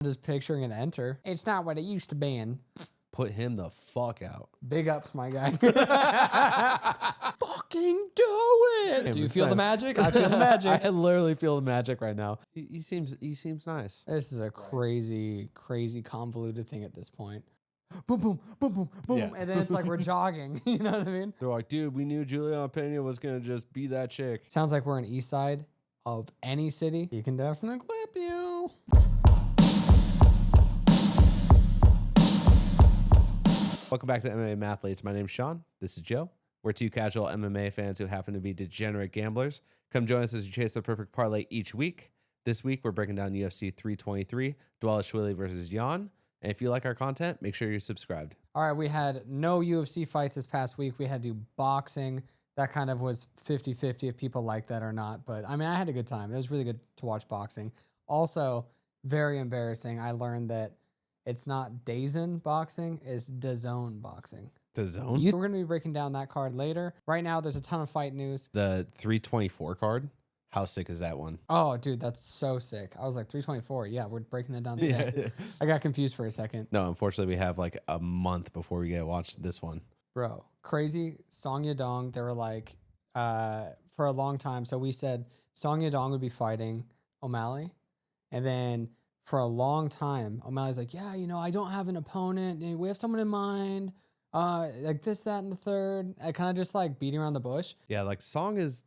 Just picturing an enter. It's not what it used to be. Put him the fuck out. Big ups, my guy. Fucking do it. Do you feel the magic? I feel the magic. I literally feel the magic right now. He seems nice. This is a crazy, crazy convoluted thing at this point. Boom, boom, boom, boom, boom. Yeah. And then it's like we're jogging. You know what I mean? They're like, dude, we knew Juliana Pena was going to just be that chick. Sounds like we're in east side of any city. You can definitely clip you. Welcome back to MMA Mathletes. My name's Sean. This is Joe. We're two casual MMA fans who happen to be degenerate gamblers. Come join us as we chase the perfect parlay each week. This week, we're breaking down UFC 323, Dvalishvili versus Yan. And if you like our content, make sure you're subscribed. All right, we had no UFC fights this past week. We had to do boxing. That kind of was 50-50 if people like that or not. But, I mean, I had a good time. It was really good to watch boxing. Also, very embarrassing. I learned that it's not DAZN boxing, it's DAZN boxing. DAZN? We're going to be breaking down that card later. Right now, there's a ton of fight news. The 324 card? How sick is that one? Oh, dude, that's so sick. I was like, 324. Yeah, we're breaking that down today. Yeah. I got confused for a second. No, unfortunately, we have like a month before we get to watch this one. Bro, crazy. Song Yadong, they were like, for a long time. So we said Song Yadong would be fighting O'Malley. And then for a long time, O'Malley's like, yeah, you know, I don't have an opponent. We have someone in mind. Like this, that, and the third. I kind of just like beating around the bush. Yeah, like Song is,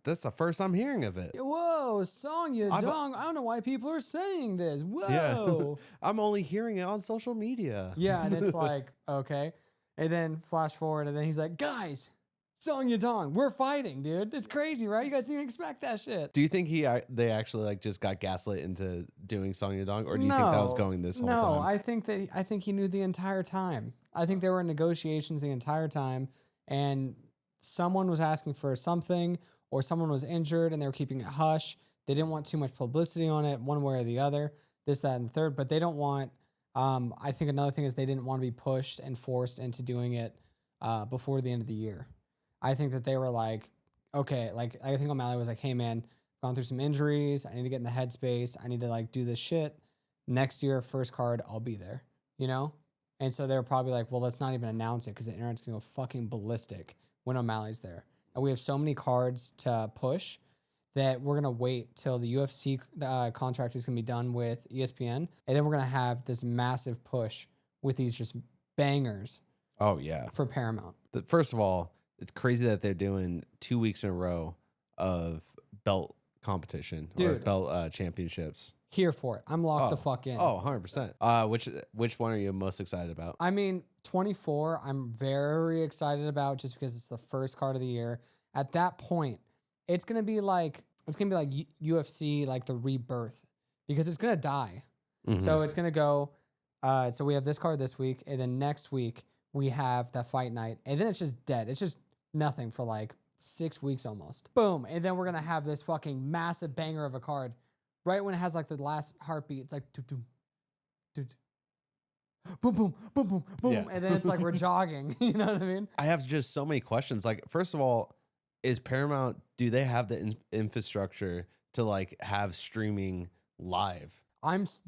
that's the first I'm hearing of it. Whoa, Song Yadong. I don't know why people are saying this. Whoa. Yeah. I'm only hearing it on social media. Yeah, and it's like, okay. And then flash forward, and then he's like, guys, Song Yadong, we're fighting, dude. It's crazy, right? You guys didn't expect that shit. Do you think they actually like just got gaslit into doing Song Yadong, or do you think that was going this whole time? No, I think he knew the entire time. I think there were negotiations the entire time, and someone was asking for something, or someone was injured, and they were keeping it hush. They didn't want too much publicity on it, one way or the other, this, that, and the third. But they don't want. I think another thing is they didn't want to be pushed and forced into doing it before the end of the year. I think that they were like, okay, like I think O'Malley was like, hey man, gone through some injuries. I need to get in the headspace. I need to like do this shit. Next year, first card, I'll be there, you know? And so they were probably like, well, let's not even announce it because the internet's going to go fucking ballistic when O'Malley's there. And we have so many cards to push that we're going to wait till the UFC contract is going to be done with ESPN. And then we're going to have this massive push with these just bangers. Oh, yeah. For Paramount. First of all, it's crazy that they're doing 2 weeks in a row of belt competition. Dude, or belt championships. Here for it. I'm locked the fuck in. Oh, 100%. Which one are you most excited about? I mean, 24, I'm very excited about just because it's the first card of the year. At that point, it's going to be like UFC, like the rebirth, because it's going to die. Mm-hmm. So it's going to go, so we have this card this week, and then next week we have that fight night, and then it's just dead. It's just nothing for like 6 weeks almost. Boom. And then we're going to have this fucking massive banger of a card. Right when it has like the last heartbeat, it's like boom, boom, boom, boom, boom, yeah. And then it's like we're jogging. You know what I mean? I have just so many questions. Like, first of all, is Paramount? Do they have the infrastructure to like have streaming live? I was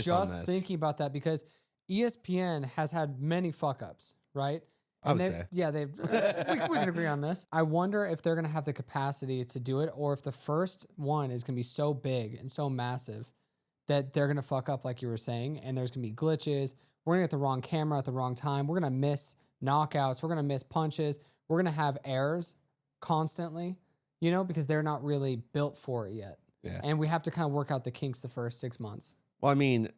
just thinking about that because ESPN has had many fuck ups, right? And we can agree on this. I wonder if they're going to have the capacity to do it, or if the first one is going to be so big and so massive that they're going to fuck up, like you were saying, and there's going to be glitches. We're going to get the wrong camera at the wrong time. We're going to miss knockouts. We're going to miss punches. We're going to have errors constantly, you know, because they're not really built for it yet. Yeah. And we have to kind of work out the kinks the first 6 months. Well, I mean,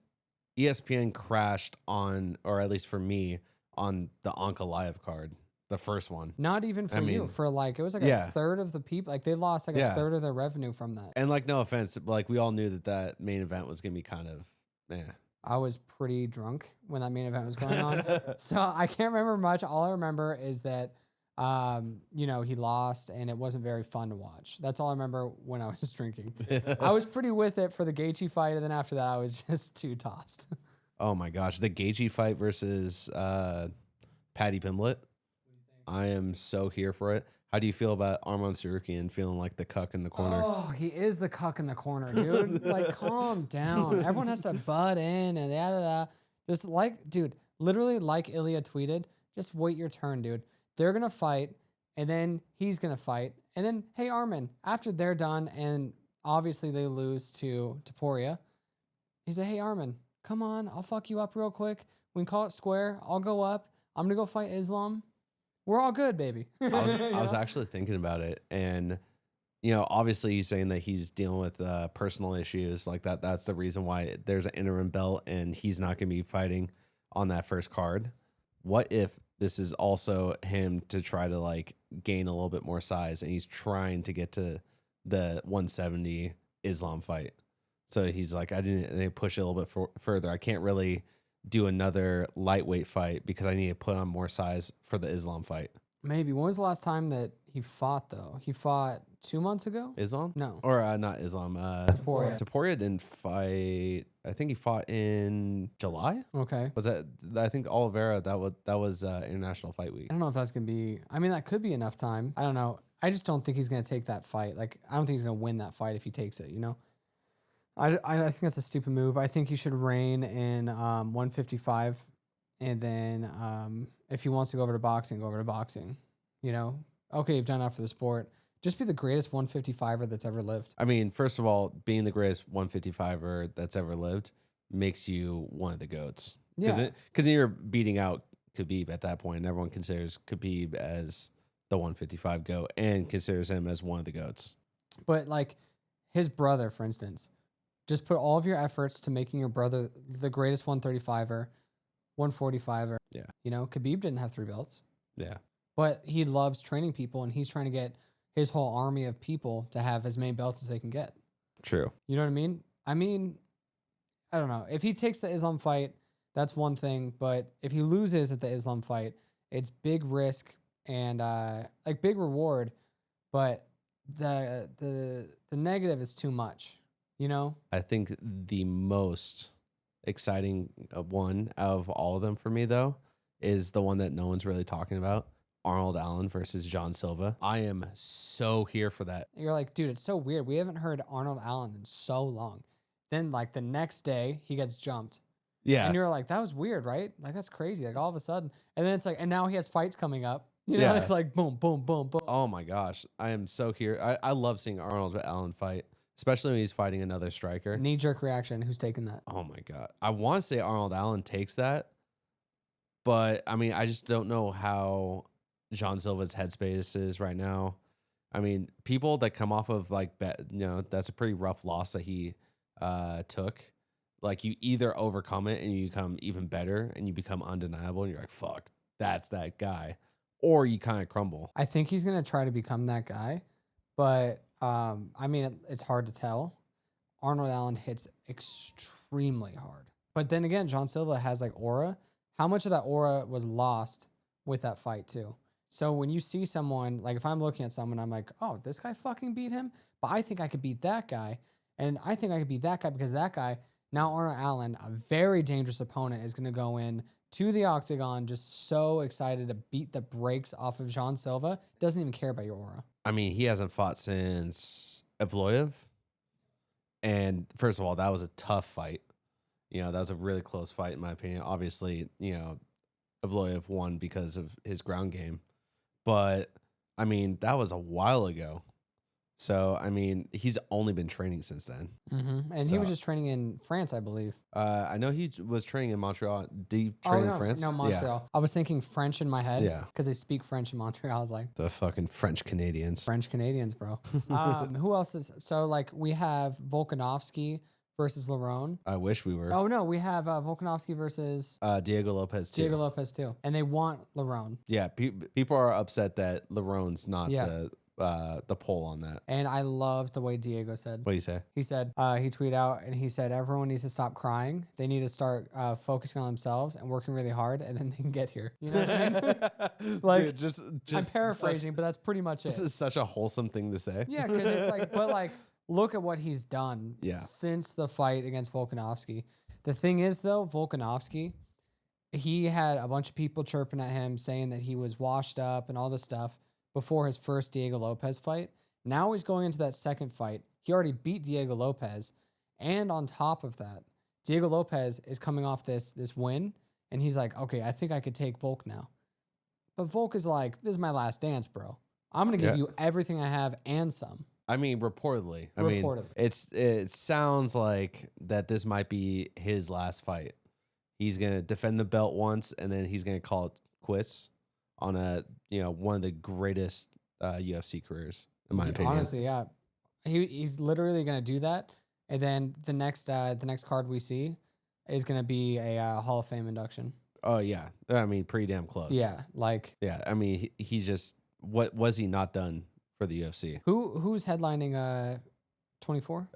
ESPN crashed on, or at least for me, on the Anka Live card, the first one. Not even for you. For like, it was like a third of the people. Like they lost like a third of their revenue from that. And like, no offense, like we all knew that main event was going to be kind of, I was pretty drunk when that main event was going on. So I can't remember much. All I remember is that, you know, he lost and it wasn't very fun to watch. That's all I remember when I was drinking. I was pretty with it for the Gaethje fight. And then after that, I was just too tossed. Oh my gosh, the Gaethje fight versus Paddy Pimblett. I am so here for it. How do you feel about Arman Sarukian feeling like the cuck in the corner? Oh, he is the cuck in the corner, dude. Like, calm down. Everyone has to butt in and just like, dude, literally like Ilya tweeted, just wait your turn, dude. They're going to fight, and then he's going to fight. And then, hey, Arman, after they're done, and obviously they lose to Topuria, he said, hey, Arman, come on, I'll fuck you up real quick. We can call it square. I'll go up. I'm going to go fight Islam. We're all good, baby. I was actually thinking about it, and obviously he's saying that he's dealing with personal issues like that. That's the reason why there's an interim belt, and he's not going to be fighting on that first card. What if this is also him to try to like gain a little bit more size, and he's trying to get to the 170 Islam fight? So he's like, I didn't push it a little bit further. I can't really do another lightweight fight because I need to put on more size for the Islam fight. Maybe. When was the last time that he fought, though? He fought 2 months ago? Islam? No. Or not Islam. Topuria. Topuria didn't fight. I think he fought in July. Okay. Was that? I think Oliveira. That was International Fight Week. I don't know if that's going to be... I mean, that could be enough time. I don't know. I just don't think he's going to take that fight. Like, I don't think he's going to win that fight if he takes it, I think that's a stupid move. I think he should reign in 155, and then if he wants to go over to boxing, go over to boxing. Okay, you've done enough for the sport. Just be the greatest 155er that's ever lived. I mean, first of all, being the greatest 155er that's ever lived makes you one of the GOATs. Yeah. Because you're beating out Khabib at that point, and everyone considers Khabib as the 155 GOAT and considers him as one of the GOATs. But, like, his brother, for instance... Just put all of your efforts to making your brother the greatest 135er, 145er. Yeah. Khabib didn't have 3 belts. Yeah. But he loves training people, and he's trying to get his whole army of people to have as many belts as they can get. True. You know what I mean? I don't know. If he takes the Islam fight, that's one thing. But if he loses at the Islam fight, it's big risk and big reward. But the negative is too much. I think the most exciting one out of all of them for me, though, is the one that no one's really talking about. Arnold Allen versus John Silva. I am so here for that. You're like, dude, it's so weird. We haven't heard Arnold Allen in so long. Then, like, the next day, he gets jumped. Yeah. And you're like, that was weird, right? Like, that's crazy. Like, all of a sudden. And then it's like, and now he has fights coming up. Yeah. It's like, boom, boom, boom, boom. Oh, my gosh. I am so here. I love seeing Arnold Allen fight. Especially when he's fighting another striker. Knee-jerk reaction. Who's taking that? Oh, my God. I want to say Arnold Allen takes that. But, I mean, I just don't know how John Silva's headspace is right now. I mean, people that come off of, like, that's a pretty rough loss that he took. Like, you either overcome it and you become even better and you become undeniable and you're like, fuck, that's that guy. Or you kind of crumble. I think he's going to try to become that guy. But... it's hard to tell. Arnold Allen hits extremely hard. But then again, John Silva has like aura. How much of that aura was lost with that fight too? So when you see someone, like if I'm looking at someone, I'm like, oh, this guy fucking beat him, but I think I could beat that guy. And I think I could beat that guy because that guy, now Arnold Allen, a very dangerous opponent, is going to go in to the octagon just so excited to beat the brakes off of John Silva. Doesn't even care about your aura. I mean, he hasn't fought since Evloev. And first of all, that was a tough fight. That was a really close fight, in my opinion. Obviously, Evloev won because of his ground game. But, I mean, that was a while ago. So, I mean, he's only been training since then. Mm-hmm. And he was just training in France, I believe. I know he was training in Montreal. Do you train in France? No, Montreal. Yeah. I was thinking French in my head. Yeah. Because they speak French in Montreal. I was like... The fucking French Canadians. French Canadians, bro. Who else is... So, like, we have Volkanovski versus Lerone. I wish we were. Oh, no. We have Volkanovski versus... Diego Lopez, too. Diego Lopez, too. And they want Lerone. Yeah. People are upset that Lerone's not the poll on that. And I loved the way Diego said. What do you say? He said, he tweeted out and he said, everyone needs to stop crying. They need to start focusing on themselves and working really hard, and then they can get here. You know what I mean? Like, dude, just I'm paraphrasing, but that's pretty much it. This is such a wholesome thing to say. Yeah, because it's like, but like, look at what he's done since the fight against Volkanovski. The thing is, though, Volkanovski, he had a bunch of people chirping at him saying that he was washed up and all this stuff. before his first Diego Lopez fight. Now he's going into that second fight. He already beat Diego Lopez. And on top of that, Diego Lopez is coming off this win. And he's like, okay, I think I could take Volk now. But Volk is like, this is my last dance, bro. I'm going to give you everything I have and some. I mean, reportedly. I mean, it sounds like that this might be his last fight. He's going to defend the belt once, and then he's going to call it quits on one of the greatest UFC careers, in my opinion. Honestly, yeah. He's literally going to do that. And then the next card we see is going to be a Hall of Fame induction. Oh, yeah. I mean, pretty damn close. Yeah. Yeah. I mean, he's just, what was he not done for the UFC? Who's headlining 24?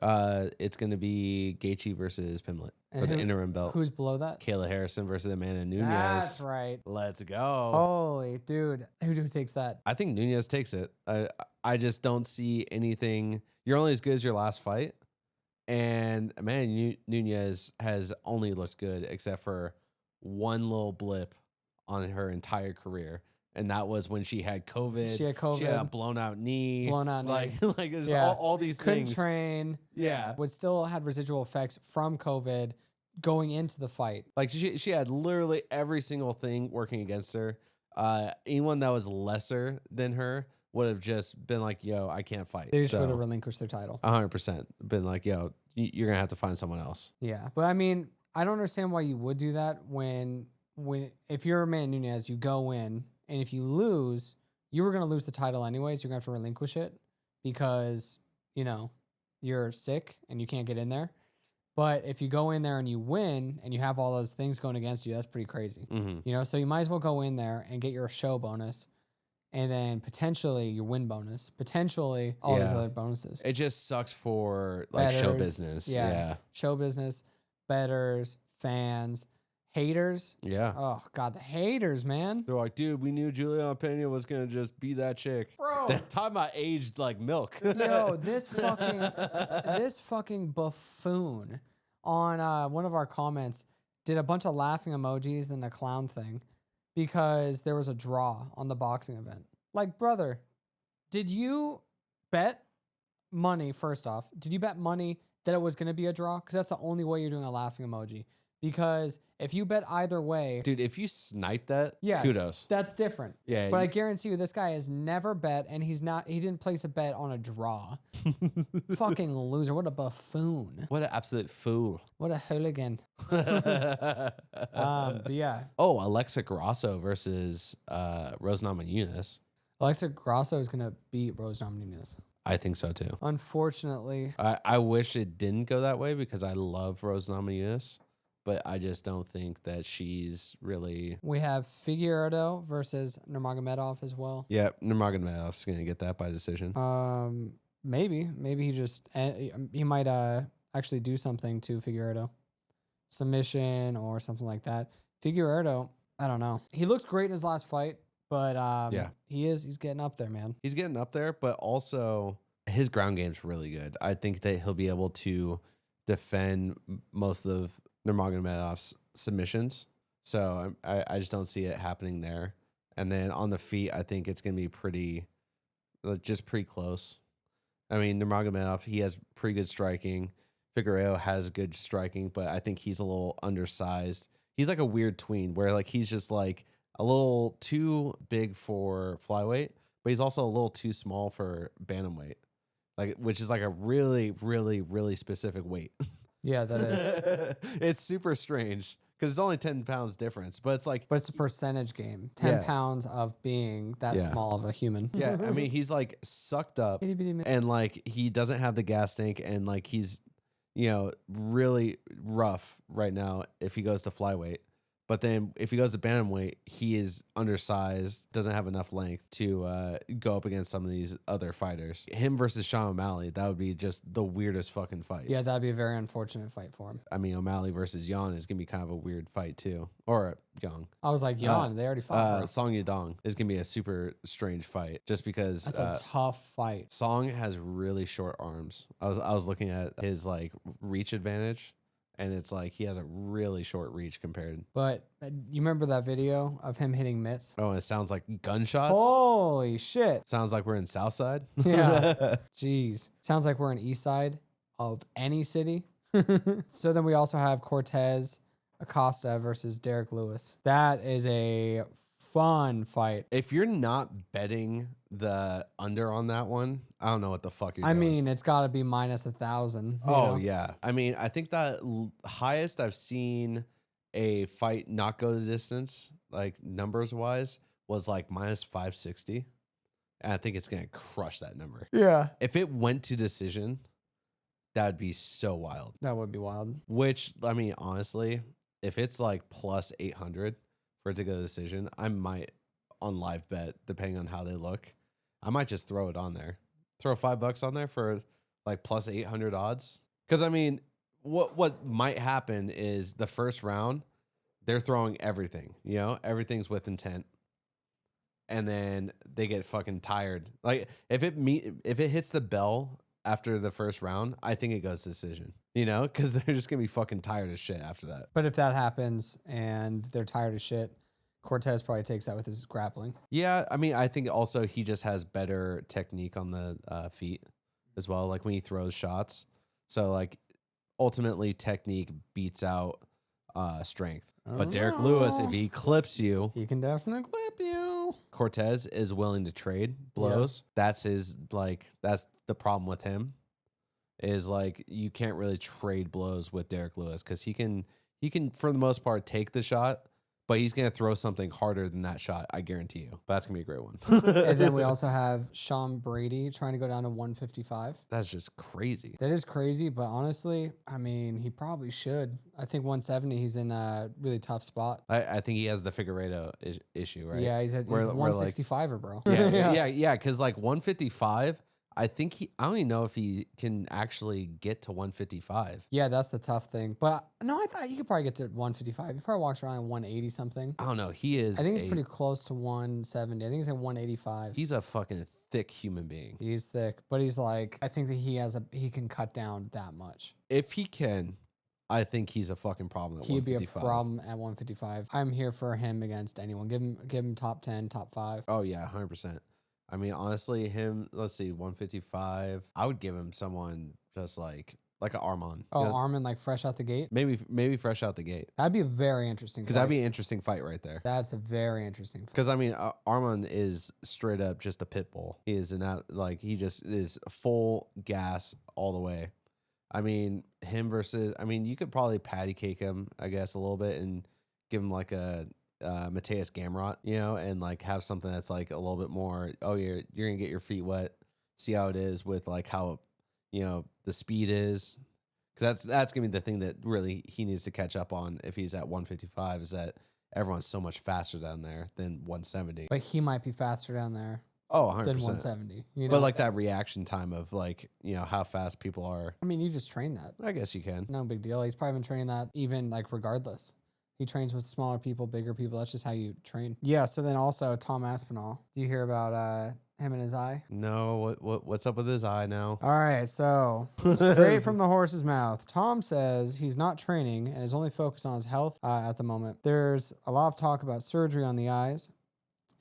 It's going to be Gaethje versus Pimlet And for the interim belt. Who's below that? Kayla Harrison versus Amanda Nunes. That's right. Let's go. Holy dude. Who takes that? I think Nunes takes it. I just don't see anything. You're only as good as your last fight. And man, Nunes has only looked good except for one little blip on her entire career. And that was when she had COVID. She had a blown out knee. Like it was all these things. Couldn't train. Yeah. Would still had residual effects from COVID going into the fight. Like she had literally every single thing working against her. Anyone that was lesser than her would have just been like, yo, I can't fight. They just would have relinquished their title. 100%. Been like, yo, you're going to have to find someone else. Yeah. But I mean, I don't understand why you would do that when if you're Amanda Nunes, you go in, and if you lose, you were going to lose the title anyways. You're going to have to relinquish it because, you're sick and you can't get in there. But if you go in there and you win and you have all those things going against you, that's pretty crazy. Mm-hmm. So you might as well go in there and get your show bonus and then potentially your win bonus, potentially all these other bonuses. It just sucks for like show business. Yeah. Show business, bettors, fans, haters. Yeah. Oh God, the haters, man. They're like, dude, we knew Juliana Pena was gonna just be that chick. Bro. That time I aged like milk. Yo, this fucking buffoon on one of our comments did a bunch of laughing emojis and a clown thing because there was a draw on the boxing event. Like, brother, did you bet money, first off? Did you bet money that it was going to be a draw? Because that's the only way you're doing a laughing emoji. Because if you bet either way... Dude, if you snipe that, kudos. That's different. Yeah. But I guarantee you this guy has never bet, and he didn't place a bet on a draw. Fucking loser. What a buffoon. What an absolute fool. What a hooligan. But yeah. Oh, Alexa Grasso versus Rose Namajunas. Alexa Grasso is going to beat Rose Namajunas. I think so too. Unfortunately. I wish it didn't go that way because I love Rose Namajunas. But I just don't think that she's really... We have Figueiredo versus Nurmagomedov as well. Yeah, Nurmagomedov's going to get that by decision. Maybe he might actually do something to Figueiredo. Submission or something like that. Figueiredo, I don't know. He looked great in his last fight, but he's getting up there, man. He's getting up there, but also his ground game's really good. I think that he'll be able to defend most of Nurmagomedov's submissions. So I just don't see it happening there. And then on the feet, I think it's going to be pretty close. I mean, Nurmagomedov, he has pretty good striking. Figueiredo has good striking, but I think he's a little undersized. He's like a weird tween where like he's just like a little too big for flyweight, but he's also a little too small for bantamweight, like which is like a really, really, really specific weight. Yeah, that is. It's super strange because it's only 10 pounds difference, but it's a percentage game. 10 pounds of being that small of a human. Yeah, I mean, he's like sucked up and like he doesn't have the gas tank and like he's, really rough right now if he goes to flyweight. But then if he goes to bantamweight, he is undersized, doesn't have enough length to go up against some of these other fighters. Him versus Sean O'Malley, that would be just the weirdest fucking fight. Yeah, that'd be a very unfortunate fight for him. I mean, O'Malley versus Yan is going to be kind of a weird fight too. Or Yang. I was like, Yan, they already fought. Song Yadong is going to be a super strange fight just because... That's a tough fight. Song has really short arms. I was looking at his like reach advantage. and it's like he has a really short reach compared. But you remember that video of him hitting mitts? Oh, and it sounds like gunshots. Holy shit. Sounds like we're in Southside. Yeah. Jeez. Sounds like we're in East Side of any city. So then we also have Cortez Acosta versus Derek Lewis. That is a fun fight. If you're not betting the under on that one, I don't know what the fuck you're I doing. mean, it's got to be minus 1,000. Oh, yeah. I mean, I think that highest I've seen a fight not go the distance, like numbers wise, was like minus 560. And I think it's going to crush that number. Yeah. If it went to decision, that'd be so wild. That would be wild. Which, I mean, honestly, if it's like plus 800 for it to go to decision, I might, on live bet, depending on how they look, I might just throw it on there. Throw $5 on there for like plus 800 odds. Because, I mean, what might happen is the first round, they're throwing everything, you know, everything's with intent. And then they get fucking tired. Like, if it hits the bell after the first round, I think it goes to decision, you know, because they're just going to be fucking tired of shit after that. But if that happens and they're tired of shit, Cortez probably takes that with his grappling. Yeah, I mean, I think also he just has better technique on the feet as well, like when he throws shots. So, like, ultimately, technique beats out strength. But Derek Lewis, if he clips you, he can definitely clip you. Cortez is willing to trade blows. Yeah. That's his, like, that's the problem with him is, like, you can't really trade blows with Derek Lewis because he can, for the most part, take the shot, but he's going to throw something harder than that shot, I guarantee you. But that's going to be a great one. And then we also have Sean Brady trying to go down to 155. That's just crazy. That is crazy, but honestly, I mean, he probably should. I think 170, he's in a really tough spot. I think he has the Figueiredo issue, right? Yeah, he's 165er, bro. Yeah, because like 155, I don't even know if he can actually get to 155. Yeah, that's the tough thing. But no, I thought he could probably get to 155. He probably walks around at 180 something. I don't know. He is. I think he's pretty close to 170. I think he's at 185. He's a fucking thick human being. He's thick, but he's like, I think that he can cut down that much. If he can, I think he's a fucking problem at 155. He'd be a problem at 155. I'm here for him against anyone. Give him top 10, top 5. Oh yeah, 100%. I mean, honestly, let's see, 155. I would give him someone just like an Arman. Oh, Arman, like fresh out the gate? Maybe fresh out the gate. That'd be a very interesting fight. Because that'd be an interesting fight right there. That's a very interesting fight. Because, I mean, Arman is straight up just a pit bull. He is he just is full gas all the way. I mean, you could probably patty cake him, I guess, a little bit and give him like a Mateus Gamrot, you know, and like have something that's like a little bit more, you're gonna get your feet wet, see how it is with like how, you know, the speed is, because that's gonna be the thing that really he needs to catch up on if he's at 155, is that everyone's so much faster down there than 170. But he might be faster down there. Oh, 100%. Than 170. You know? But like that reaction time of like, you know, how fast people are. I mean, you just train that. I guess you can. No big deal. He's probably been training that even like regardless. He trains with smaller people, bigger people. That's just how you train. Yeah. So then also Tom Aspinall. Do you hear about him and his eye? No. What's up with his eye now? All right. So straight from the horse's mouth, Tom says he's not training and is only focused on his health at the moment. There's a lot of talk about surgery on the eyes,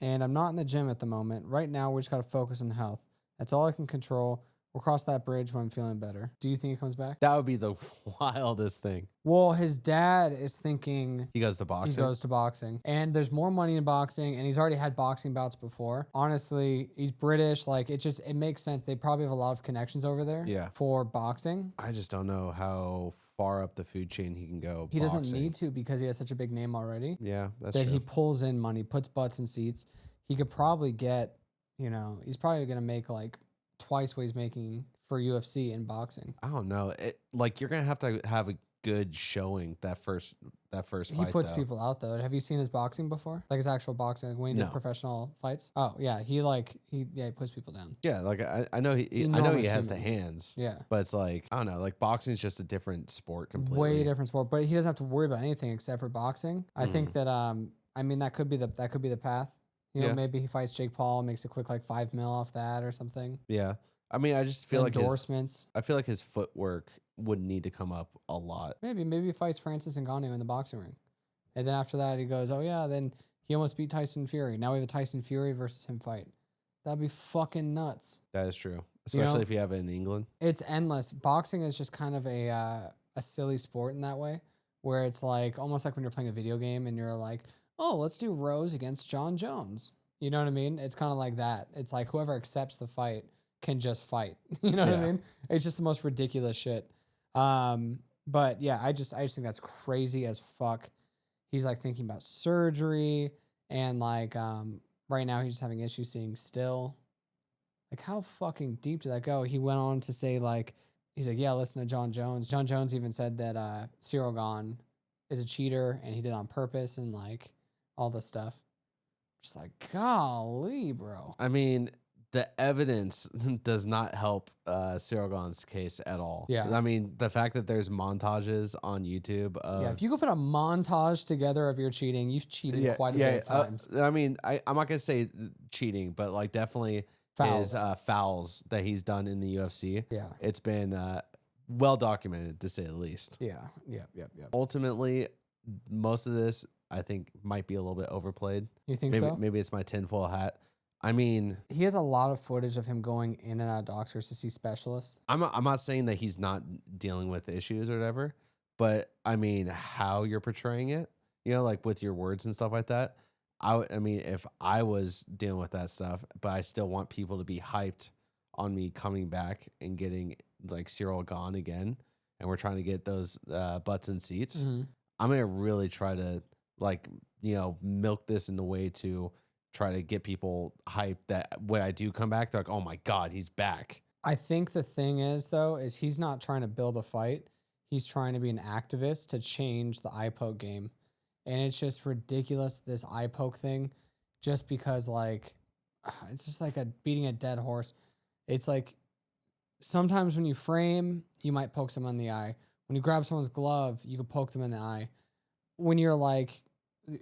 and I'm not in the gym at the moment. Right now, we just got to focus on health. That's all I can control. We'll cross that bridge when I'm feeling better. Do you think he comes back? That would be the wildest thing. Well, his dad is thinking he goes to boxing. He goes to boxing. And there's more money in boxing, and he's already had boxing bouts before. Honestly, he's British. Like, it makes sense. They probably have a lot of connections over there for boxing. I just don't know how far up the food chain he can go. He doesn't need to because he has such a big name already. Yeah, that's true. That he pulls in money, puts butts in seats. He could probably get, you know, he's probably going to make like twice what he's making for UFC in boxing. I don't know. You're going to have a good showing that first fight. He puts people out though. Have you seen his boxing before? Like his actual boxing, like when he did professional fights? Oh yeah, he puts people down. Yeah, like I know he has the hands. Yeah, but it's like, I don't know, like boxing is just a different sport completely. Way different sport, but he doesn't have to worry about anything except for boxing. I think that I mean that could be the path. You know, maybe he fights Jake Paul, makes a quick like $5 million off that or something. Yeah. I mean, I just feel like endorsements. I feel like his footwork would need to come up a lot. Maybe he fights Francis Ngannou in the boxing ring. And then after that, he goes, oh, yeah, then he almost beat Tyson Fury. Now we have a Tyson Fury versus him fight. That'd be fucking nuts. That is true. Especially if you have it in England. It's endless. Boxing is just kind of a silly sport in that way, where it's like almost like when you're playing a video game and you're like, oh, let's do Rose against John Jones. You know what I mean? It's kind of like that. It's like whoever accepts the fight can just fight. You know what I mean? It's just the most ridiculous shit. But yeah, I just think that's crazy as fuck. He's like thinking about surgery and like right now he's just having issues seeing still. Like how fucking deep did that go? He went on to say like, he's like, yeah, listen to John Jones. John Jones even said that Cyril Gane is a cheater and he did it on purpose and like all this stuff. Just like, golly, bro. I mean, the evidence does not help Cyril Gane's case at all. Yeah. I mean, the fact that there's montages on YouTube of... Yeah, if you could put a montage together of your cheating, you've cheated quite a bit of times. I mean, I'm not going to say cheating, but like definitely Fouls. his fouls that he's done in the UFC. Yeah. It's been well documented, to say the least. Yeah. Ultimately, most of this, I think, might be a little bit overplayed. You think maybe, so? Maybe it's my tinfoil hat. I mean, he has a lot of footage of him going in and out of doctors to see specialists. I'm not saying that he's not dealing with issues or whatever, but I mean, how you're portraying it, you know, like with your words and stuff like that. I mean, if I was dealing with that stuff, but I still want people to be hyped on me coming back and getting like Cyril Gane again, and we're trying to get those butts and seats, I'm going to really try to like, you know, milk this in the way to try to get people hyped that when I do come back, they're like, oh my God, he's back. I think the thing is, though, is he's not trying to build a fight. He's trying to be an activist to change the eye poke game. And it's just ridiculous, this eye poke thing, just because, like, it's just like beating a dead horse. It's like sometimes when you frame, you might poke someone in the eye. When you grab someone's glove, you can poke them in the eye. When you're like,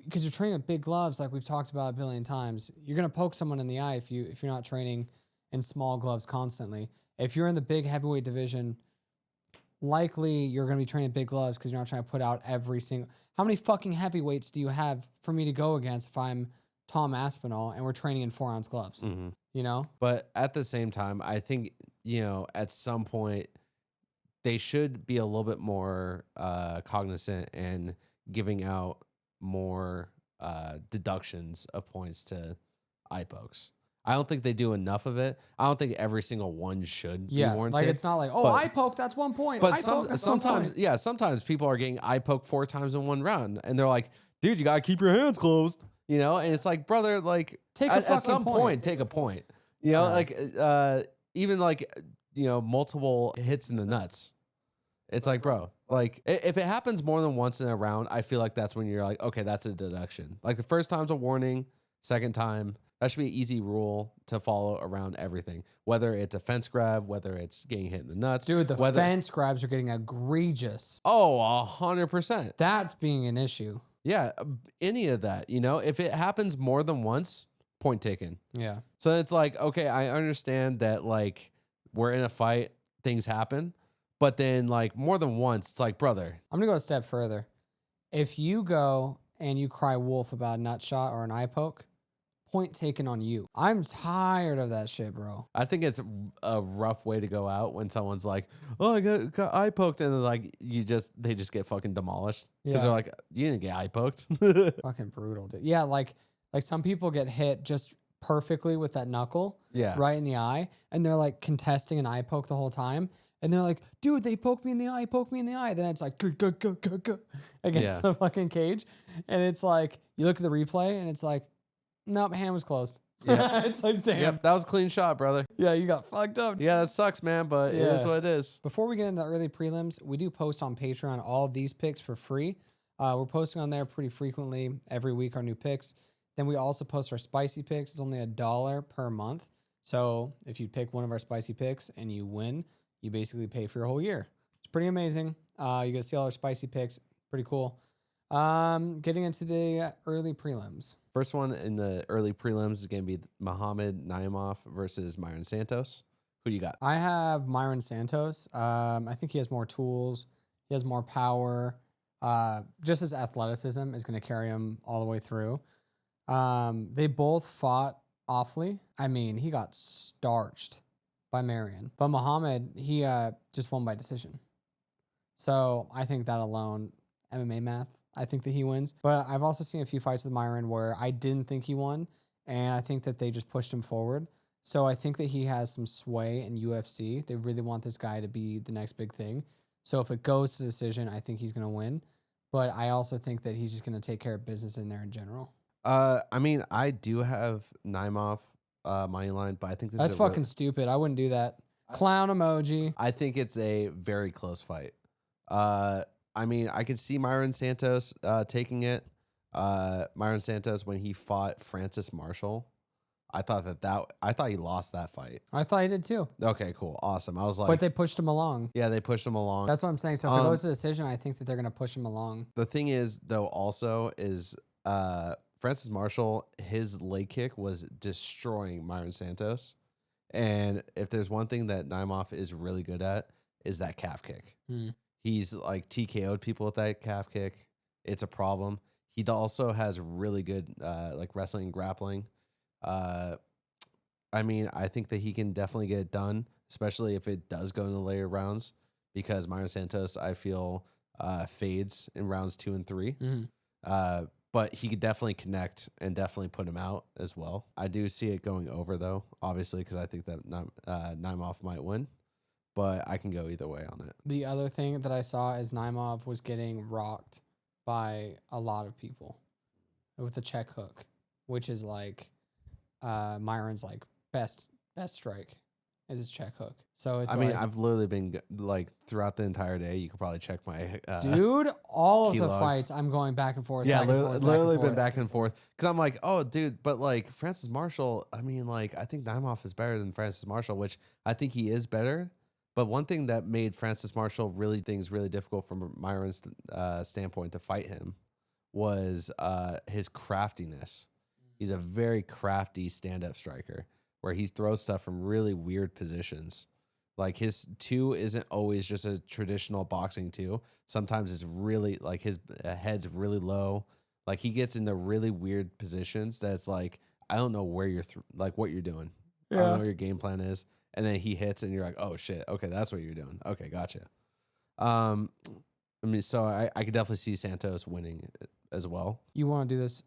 because you're training with big gloves, like we've talked about a billion times, you're gonna poke someone in the eye if you're not training in small gloves constantly. If you're in the big heavyweight division, likely you're gonna be training big gloves because you're not trying to put out every single. How many fucking heavyweights do you have for me to go against if I'm Tom Aspinall and we're training in 4-ounce gloves? You know. But at the same time, I think, you know, at some point they should be a little bit more cognizant and giving out more deductions of points to eye pokes. I don't think they do enough of it. I don't think every single one should be warranted. Like it's not like, oh, eye poke, that's 1 point. But eye poke, that's sometimes, 1 point. yeah, sometimes people are getting eye poke 4 times in one round, and they're like, dude, you gotta keep your hands closed, you know. And it's like, brother, like at some point, take a point, you know, like even like, you know, multiple hits in the nuts. It's like, bro, like if it happens more than once in a round, I feel like that's when you're like, okay, that's a deduction. Like the first time's a warning, second time, that should be an easy rule to follow around everything. Whether it's a fence grab, whether it's getting hit in the nuts. Dude, the fence grabs are getting egregious. Oh, 100%. That's being an issue. Yeah, any of that, you know, if it happens more than once, point taken. Yeah. So it's like, okay, I understand that like we're in a fight, things happen. But then, like, more than once, it's like, brother. I'm going to go a step further. If you go and you cry wolf about a nut shot or an eye poke, point taken on you. I'm tired of that shit, bro. I think it's a rough way to go out when someone's like, oh, I got eye poked. And then, like, they just get fucking demolished. Because they're like, you didn't get eye poked. Fucking brutal, dude. Yeah, like some people get hit just perfectly with that knuckle right in the eye. And they're, like, contesting an eye poke the whole time. And they're like, dude, they poked me in the eye, poked me in the eye. Then it's like, go, against the fucking cage. And it's like, you look at the replay and it's like, nope, hand was closed. Yeah. It's like, damn. Yep, that was a clean shot, brother. Yeah, you got fucked up. Yeah, that sucks, man, but it is what it is. Before we get into the early prelims, we do post on Patreon all these picks for free. We're posting on there pretty frequently every week, our new picks. Then we also post our spicy picks. It's only $1 per month. So if you pick one of our spicy picks and you win, you basically pay for your whole year. It's pretty amazing. You get to see all our spicy picks. Pretty cool. Getting into the early prelims. First one in the early prelims is going to be Muhammad Naimov versus Myron Santos. Who do you got? I have Myron Santos. I think he has more tools. He has more power. Just his athleticism is going to carry him all the way through. They both fought awfully. I mean, he got starched by Marion. But Muhammad, he just won by decision. So I think that alone, MMA math, I think that he wins. But I've also seen a few fights with Myron where I didn't think he won. And I think that they just pushed him forward. So I think that he has some sway in UFC. They really want this guy to be the next big thing. So if it goes to decision, I think he's going to win. But I also think that he's just going to take care of business in there in general. I mean, I do have Naimov money line, but I think That's fucking stupid. I wouldn't do that. Clown emoji. I think it's a very close fight. I mean, I could see Myron Santos taking it. Myron Santos, when he fought Francis Marshall, I thought I thought he lost that fight. I thought he did too. Okay, cool. Awesome. I was like, but they pushed him along. Yeah, they pushed him along. That's what I'm saying. So if it goes to decision, I think that they're going to push him along. The thing is, though, also is Francis Marshall, his leg kick was destroying Myron Santos. And if there's one thing that Naimov is really good at, is that calf kick. He's like TKO'd people with that calf kick. It's a problem. He also has really good like wrestling and grappling. I mean, I think that he can definitely get it done, especially if it does go into later rounds, because Myron Santos, I feel, fades in rounds 2 and 3. But he could definitely connect and definitely put him out as well. I do see it going over, though, obviously, because I think that Naimov might win. But I can go either way on it. The other thing that I saw is Naimov was getting rocked by a lot of people with the check hook, which is like Myron's like best strike is his check hook. So it's I've literally been like throughout the entire day. You could probably check my dude. All kilos. Of the fights, I'm going back and forth. Yeah, back and forth, literally been back and forth because I'm like, oh, dude, but like Francis Marshall. I mean, like I think Naimov is better than Francis Marshall, which I think he is better. But one thing that made Francis Marshall really difficult from Myron's standpoint to fight him was his craftiness. He's a very crafty stand-up striker where he throws stuff from really weird positions. Like his 2 isn't always just a traditional boxing 2. Sometimes it's really like his head's really low. Like he gets into really weird positions that's like, I don't know where you're like what you're doing. Yeah. I don't know what your game plan is. And then he hits and you're like, oh shit. Okay. That's what you're doing. Okay. Gotcha. I mean, so I could definitely see Santos winning as well. You want to do this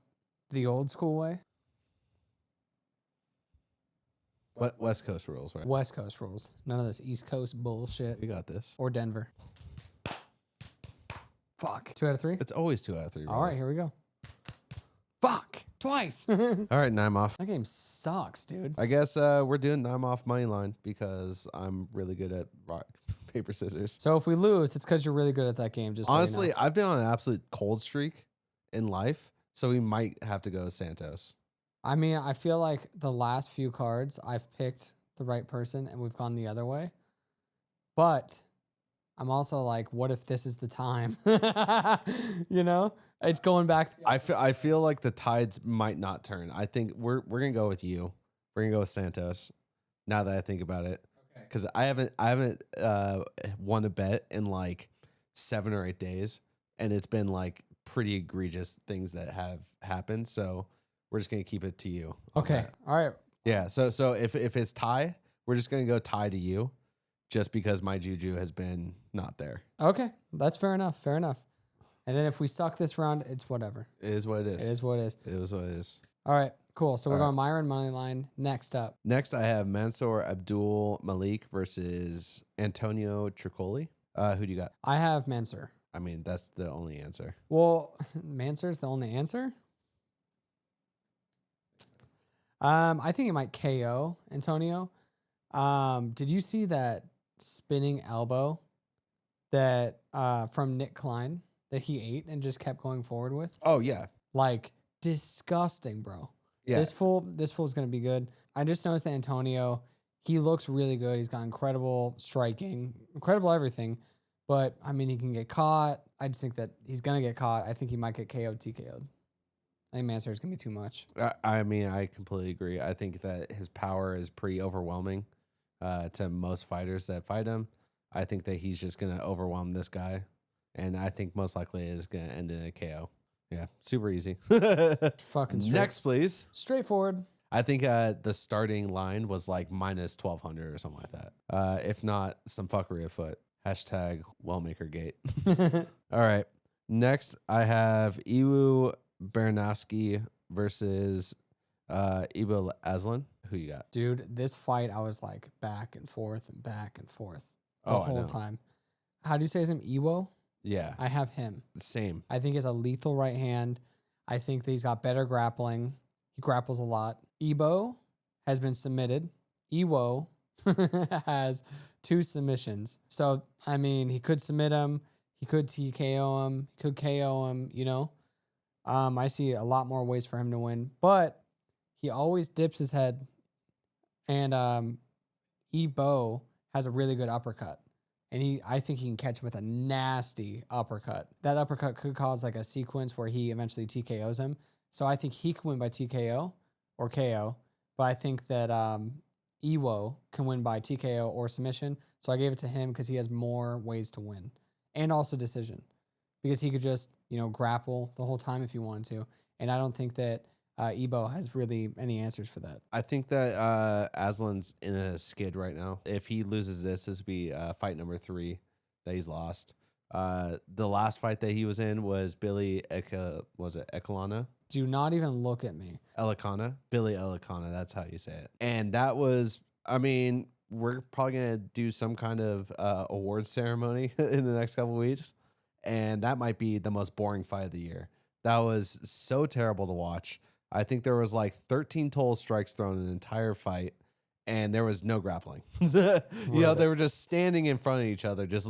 the old school way? What West Coast rules, right? West Coast rules. None of this East Coast bullshit. We got this. Or Denver. Fuck. 2 out of 3? It's always 2 out of 3. All right, here we go. Fuck. Twice. All right, Naimov. That game sucks, dude. I guess we're doing Naimov money line because I'm really good at rock, paper, scissors. So if we lose, it's because you're really good at that game. Just honestly, so you know. I've been on an absolute cold streak in life, so we might have to go Santos. I mean, I feel like the last few cards I've picked the right person and we've gone the other way. But I'm also like, what if this is the time? You know, it's going back. I feel like the tides might not turn. I think we're gonna go with you. We're gonna go with Santos. Now that I think about it, because I haven't won a bet in like 7 or 8 days, and it's been like pretty egregious things that have happened. So we're just gonna keep it to you. Okay. All right. Yeah. So if it's tie, we're just gonna go tie to you, just because my juju has been not there. Okay, that's fair enough. Fair enough. And then if we suck this round, it's whatever. It is what it is. It is what it is. It is what it is. All right. Cool. So we're going Myron money line. Next up. Next, I have Mansour Abdul Malik versus Antonio Tricoli. Who do you got? I have Mansour. I mean, that's the only answer. Well, Mansour's the only answer. I think he might KO Antonio. Did you see that spinning elbow that from Nick Klein that he ate and just kept going forward with? Oh yeah, like disgusting, bro. Yeah, this fool's gonna be good. I just noticed that Antonio, he looks really good. He's got incredible striking, incredible everything. But I mean, he can get caught. I just think that he's gonna get caught. I think he might get KO'd, TKO'd. I think Mansour's gonna be too much. I mean, I completely agree. I think that his power is pretty overwhelming. to most fighters that fight him. I think that he's just going to overwhelm this guy. And I think most likely is going to end in a KO. Yeah, super easy. Fucking straight. Next, please. Straightforward. I think the starting line was like minus 1,200 or something like that. If not, some fuckery afoot. Hashtag Wellmakergate. All right. Next, I have Iwu Bernowski versus Ibo Aslan. Who you got? Dude, this fight, I was like back and forth the I whole know. time. How do you say his name? Iwo? Yeah, I have him. same. I think he has a lethal right hand. I think that he's got better grappling. He grapples a lot. Ibo has been submitted. Iwo has 2 submissions. So, I mean, he could submit him. He could TKO him. He could KO him, you know. I see a lot more ways for him to win. But he always dips his head. And Ibo has a really good uppercut. And I think he can catch him with a nasty uppercut. That uppercut could cause like a sequence where he eventually TKOs him. So I think he can win by TKO or KO. But I think that Iwo can win by TKO or submission. So I gave it to him because he has more ways to win. And also decision. Because he could just, grapple the whole time if he wanted to. And I don't think that Ibo has really any answers for that. I think that Aslan's in a skid right now. If he loses this would be fight number 3 that he's lost. The last fight that he was in was Billy Ekalana? Do not even look at me. Elikana? Billy Elikana, that's how you say it. And that was, we're probably going to do some kind of awards ceremony in the next couple of weeks. And that might be the most boring fight of the year. That was so terrible to watch. I think there was like 13 total strikes thrown in the entire fight, and there was no grappling. They were just standing in front of each other, just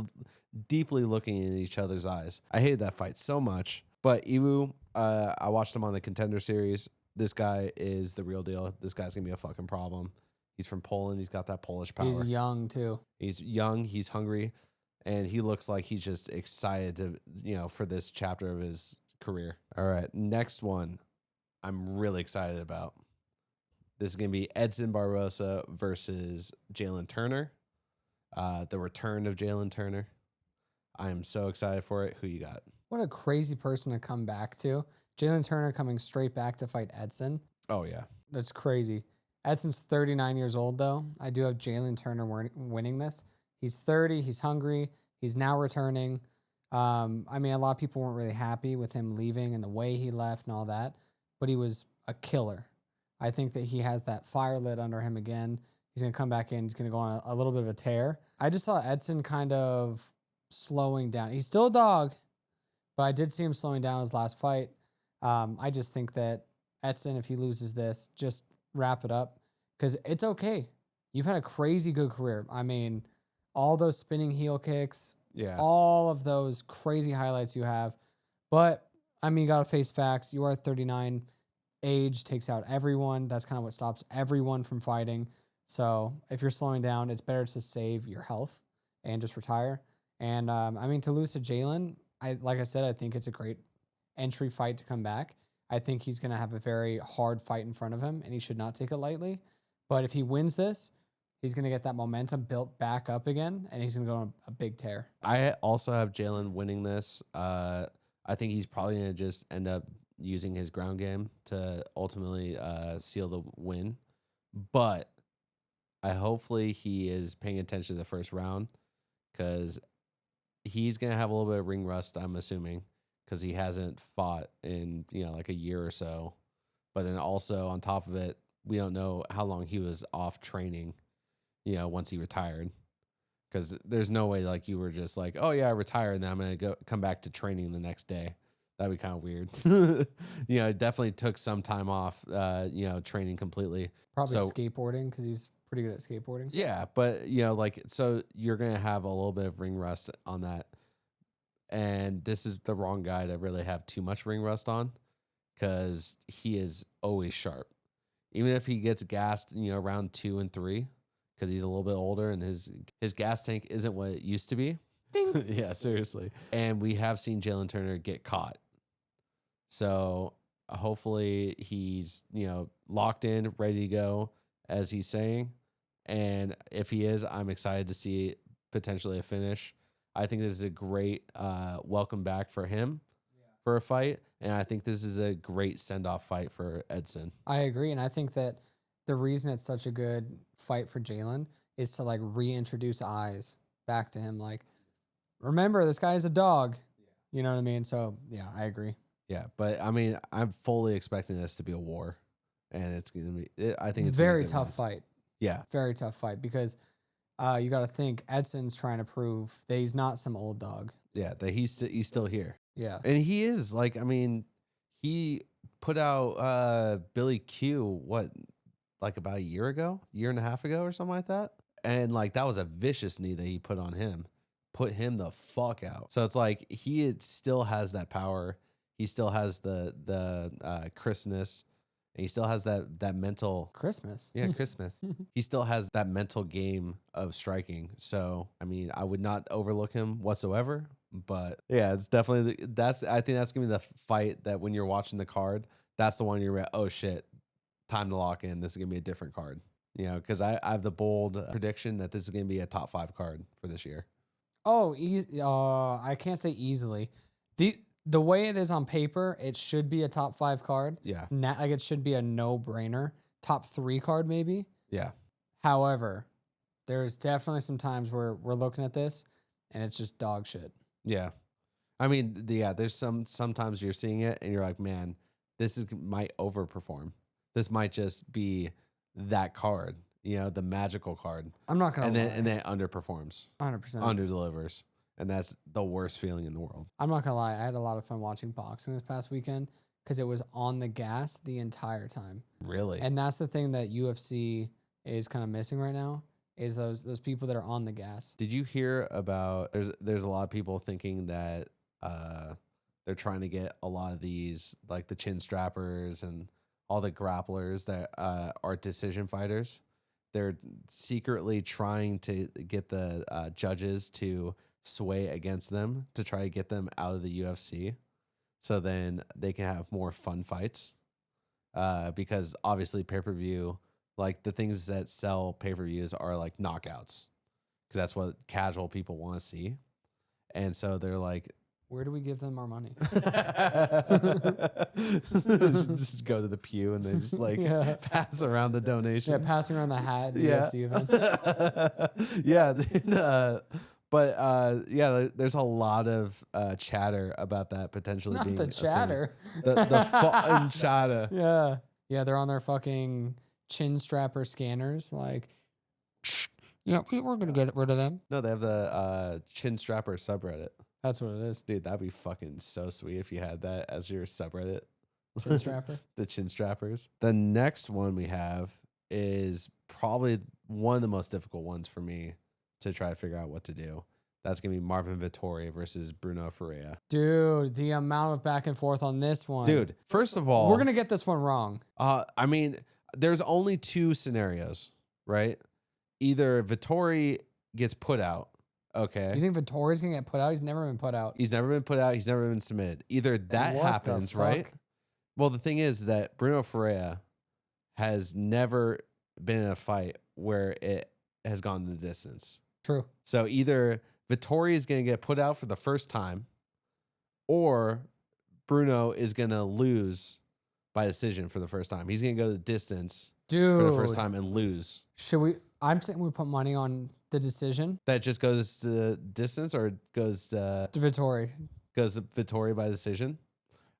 deeply looking in each other's eyes. I hated that fight so much. But Iwu, I watched him on the Contender Series. This guy is the real deal. This guy's going to be a fucking problem. He's from Poland. He's got that Polish power. He's young, too. He's young. He's hungry. And he looks like he's just excited to, for this chapter of his career. All right, next one. I'm really excited about. This is going to be Edson Barbosa versus Jalen Turner. The return of Jalen Turner. I am so excited for it. Who you got? What a crazy person to come back to. Jalen Turner coming straight back to fight Edson. Oh, yeah. That's crazy. Edson's 39 years old, though. I do have Jalen Turner winning this. He's 30. He's hungry. He's now returning. A lot of people weren't really happy with him leaving and the way he left and all that. But he was a killer. I think that he has that fire lit under him again. He's going to come back in. He's going to go on a little bit of a tear. I just saw Edson kind of slowing down. He's still a dog, but I did see him slowing down his last fight. I just think that Edson, if he loses this, just wrap it up because it's okay. You've had a crazy good career. All those spinning heel kicks, all of those crazy highlights you have. But you got to face facts. You are 39. Age takes out everyone. That's kind of what stops everyone from fighting. So if you're slowing down, it's better to save your health and just retire. And to lose to Jalen, like I said, I think it's a great entry fight to come back. I think he's going to have a very hard fight in front of him, and he should not take it lightly. But if he wins this, he's going to get that momentum built back up again, and he's going to go on a big tear. I also have Jalen winning this. I think he's probably going to just end up using his ground game to ultimately seal the win. But hopefully he is paying attention to the first round because he's going to have a little bit of ring rust, I'm assuming, because he hasn't fought in, like a year or so. But then also on top of it, we don't know how long he was off training, once he retired. Because there's no way like you were just like, oh yeah, I retired and then I'm going to come back to training the next day. That'd be kind of weird. It definitely took some time off, training completely. Probably skateboarding because he's pretty good at skateboarding. Yeah, but, so you're going to have a little bit of ring rust on that. And this is the wrong guy to really have too much ring rust on because he is always sharp. Even if he gets gassed, round 2 and 3, because he's a little bit older and his gas tank isn't what it used to be. Ding. Yeah, seriously. And we have seen Jalen Turner get caught. So hopefully he's, locked in, ready to go, as he's saying. And if he is, I'm excited to see potentially a finish. I think this is a great welcome back for him for a fight. And I think this is a great send-off fight for Edson. I agree. And I think that the reason it's such a good fight for Jalen is to like reintroduce eyes back to him. Like, remember, this guy is a dog. You know what I mean? So, yeah, I agree. Yeah, but I mean, I'm fully expecting this to be a war. And it's going to be, I think it's very tough fight. Yeah. Very tough fight because you got to think Edson's trying to prove that he's not some old dog. Yeah, that he's still here. Yeah. And he is. Like, I mean, he put out Billy Q, like about a year and a half ago or something like that? And like, that was a vicious knee that he put on him. Put him the fuck out. So it's like, still has that power. He still has the crispness. And he still has that mental Christmas. Yeah, Christmas. He still has that mental game of striking. So, I mean, I would not overlook him whatsoever. But yeah, it's definitely I think that's gonna be the fight that when you're watching the card, that's the one you're at, oh shit, time to lock in. This is gonna be a different card. You know, because I have the bold prediction that this is gonna be a top 5 card for this year. Oh, I can't say easily. The way it is on paper, it should be a top 5 card. Yeah. Like it should be a no-brainer. Top 3 card, maybe. Yeah. However, there's definitely some times where we're looking at this and it's just dog shit. Yeah. I mean, there's sometimes you're seeing it and you're like, man, might overperform. This might just be that card, the magical card. I'm not going to lie. And then it underperforms. 100%. Underdelivers. And that's the worst feeling in the world. I'm not going to lie. I had a lot of fun watching boxing this past weekend because it was on the gas the entire time. Really? And that's the thing that UFC is kind of missing right now is those people that are on the gas. Did you hear about there's a lot of people thinking that they're trying to get a lot of these, like the chin strappers and all the grapplers that are decision fighters. They're secretly trying to get the judges to sway against them to try to get them out of the UFC so then they can have more fun fights because obviously pay-per-view, like the things that sell pay-per-views are like knockouts because that's what casual people want to see. And so they're like, where do we give them our money? Just go to the pew and they just like pass around the donations. Yeah, passing around the hat at the UFC events. Yeah. But there's a lot of chatter about that potentially Not being the chatter. The fucking chatter. Yeah. Yeah, they're on their fucking chin strapper scanners. Like, yeah, we're going to get rid of them. No, they have the chin strapper subreddit. That's what it is. Dude, that'd be fucking so sweet if you had that as your subreddit. Chin strapper? The chin strappers. The next one we have is probably one of the most difficult ones for me to try to figure out what to do. That's going to be Marvin Vettori versus Bruno Ferreira. Dude, the amount of back and forth on this one. Dude, first of all, we're going to get this one wrong. I mean, there's only 2 scenarios, right? Either Vettori gets put out. Okay. You think Vettori's going to get put out? He's never been put out. He's never been put out. He's never been submitted. Either that What happens, the fuck? right? Well, the thing is that Bruno Ferreira has never been in a fight where it has gone the distance. True. So either Vettori is going to get put out for the first time or Bruno is going to lose by decision for the first time. He's going to go the distance for the first time and lose. I'm saying we put money on the decision. That just goes to distance or goes to Vettori. Goes to Vettori by decision.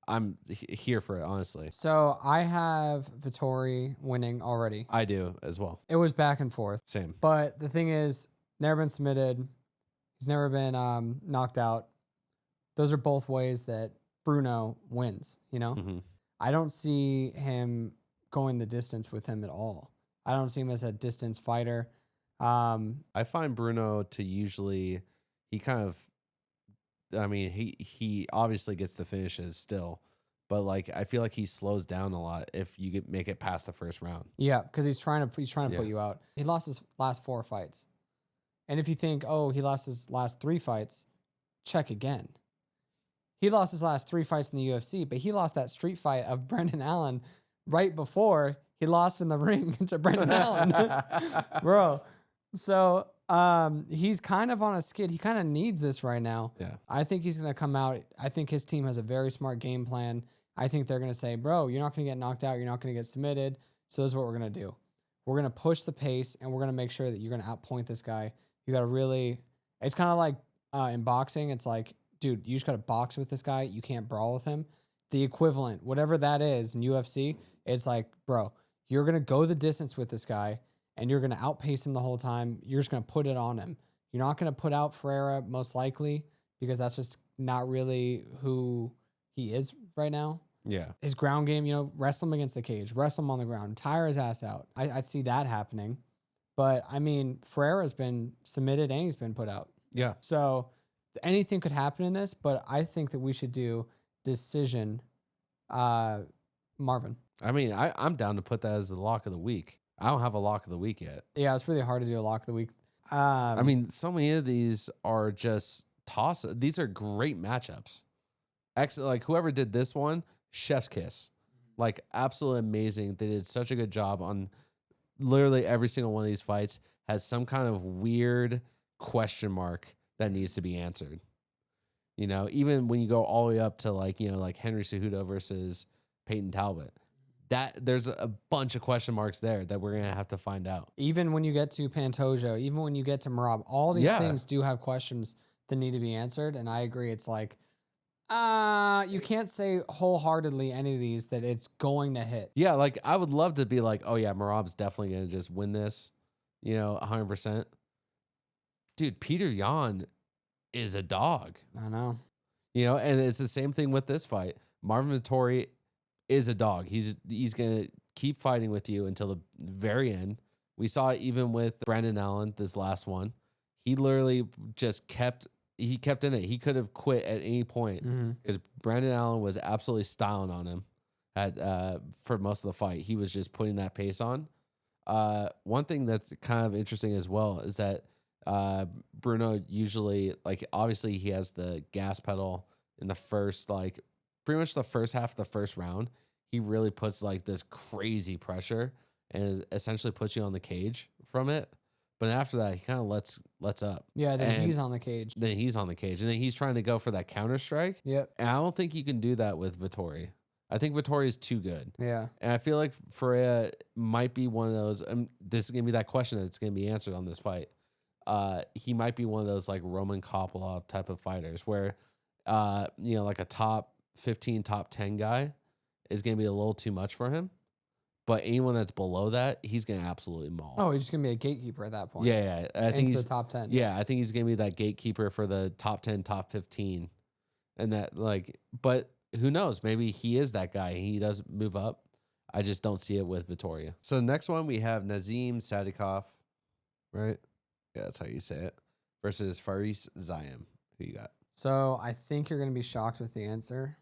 I'm here for it, honestly. So I have Vettori winning already. I do as well. It was back and forth. Same. But the thing is, never been submitted. He's never been knocked out. Those are both ways that Bruno wins, Mm-hmm. I don't see him going the distance with him at all. I don't see him as a distance fighter. I find Bruno to usually, he obviously gets the finishes still, but like I feel like he slows down a lot if you make it past the first round. Yeah, because he's trying to put you out. He lost his last 4 fights, and if you think, oh, he lost his last 3 fights, check again. He lost his last 3 fights in the UFC, but he lost that street fight of Brendan Allen right before He lost in the ring to Brendan Allen, bro. So he's kind of on a skid. He kind of needs this right now. Yeah. I think he's gonna come out. I think his team has a very smart game plan. I think they're gonna say, bro, you're not gonna get knocked out. You're not gonna get submitted. So this is what we're gonna do. We're gonna push the pace, and we're gonna make sure that you're gonna outpoint this guy. You gotta really. It's kind of like in boxing. It's like, dude, you just gotta box with this guy. You can't brawl with him. The equivalent, whatever that is in UFC, it's like, bro, you're going to go the distance with this guy and you're going to outpace him the whole time. You're just going to put it on him. You're not going to put out Ferreira most likely because that's just not really who he is right now. Yeah. His ground game, wrestle him against the cage, wrestle him on the ground, tire his ass out. I see that happening. But I mean, Ferreira's been submitted and he's been put out. Yeah. So anything could happen in this, but I think that we should do decision Marvin. I mean, I'm down to put that as the lock of the week. I don't have a lock of the week yet. Yeah, it's really hard to do a lock of the week. I mean, so many of these are just toss. These are great matchups. Excellent. Like whoever did this one, chef's kiss. Like absolutely amazing. They did such a good job on literally every single one of these fights has some kind of weird question mark that needs to be answered. Even when you go all the way up to like Henry Cejudo versus Peyton Talbot, that there's a bunch of question marks there that we're going to have to find out. Even when you get to Pantoja, even when you get to Merab, all these things do have questions that need to be answered. And I agree. It's like, you can't say wholeheartedly any of these that it's going to hit. Yeah. Like I would love to be like, oh yeah, Merab's definitely going to just win this, 100%. Dude, Petr Yan is a dog. I know. And it's the same thing with this fight. Marvin Vettori is a dog. He's going to keep fighting with you until the very end. We saw it even with Brendan Allen, this last one. He literally just kept in it. He could have quit at any point because Brendan Allen was absolutely styling on him for most of the fight. He was just putting that pace on. One thing that's kind of interesting as well is that Bruno usually, like, obviously he has the gas pedal in the first, like, pretty much the first half of the first round. He really puts like this crazy pressure and essentially puts you on the cage from it. But after that, he kind of lets up. Yeah, then he's on the cage. Then he's on the cage. And then he's trying to go for that counter strike. Yep. And I don't think you can do that with Vettori. I think Vettori is too good. Yeah. And I feel like Ferreira might be one of those. This is going to be that question that's going to be answered on this fight. He might be one of those like Roman Kopylov type of fighters where, like a top 15, top 10 guy is going to be a little too much for him. But anyone that's below that, he's going to absolutely maul. Oh, he's just going to be a gatekeeper at that point. Yeah. I think he's the top 10. Yeah, I think he's going to be that gatekeeper for the top 10, top 15. And that, like, but who knows? Maybe he is that guy. He does move up. I just don't see it with Vittoria. So next one, we have Nazim Sadikov, right? Yeah, that's how you say it. Versus Faris Zayem. Who you got? So I think you're going to be shocked with the answer.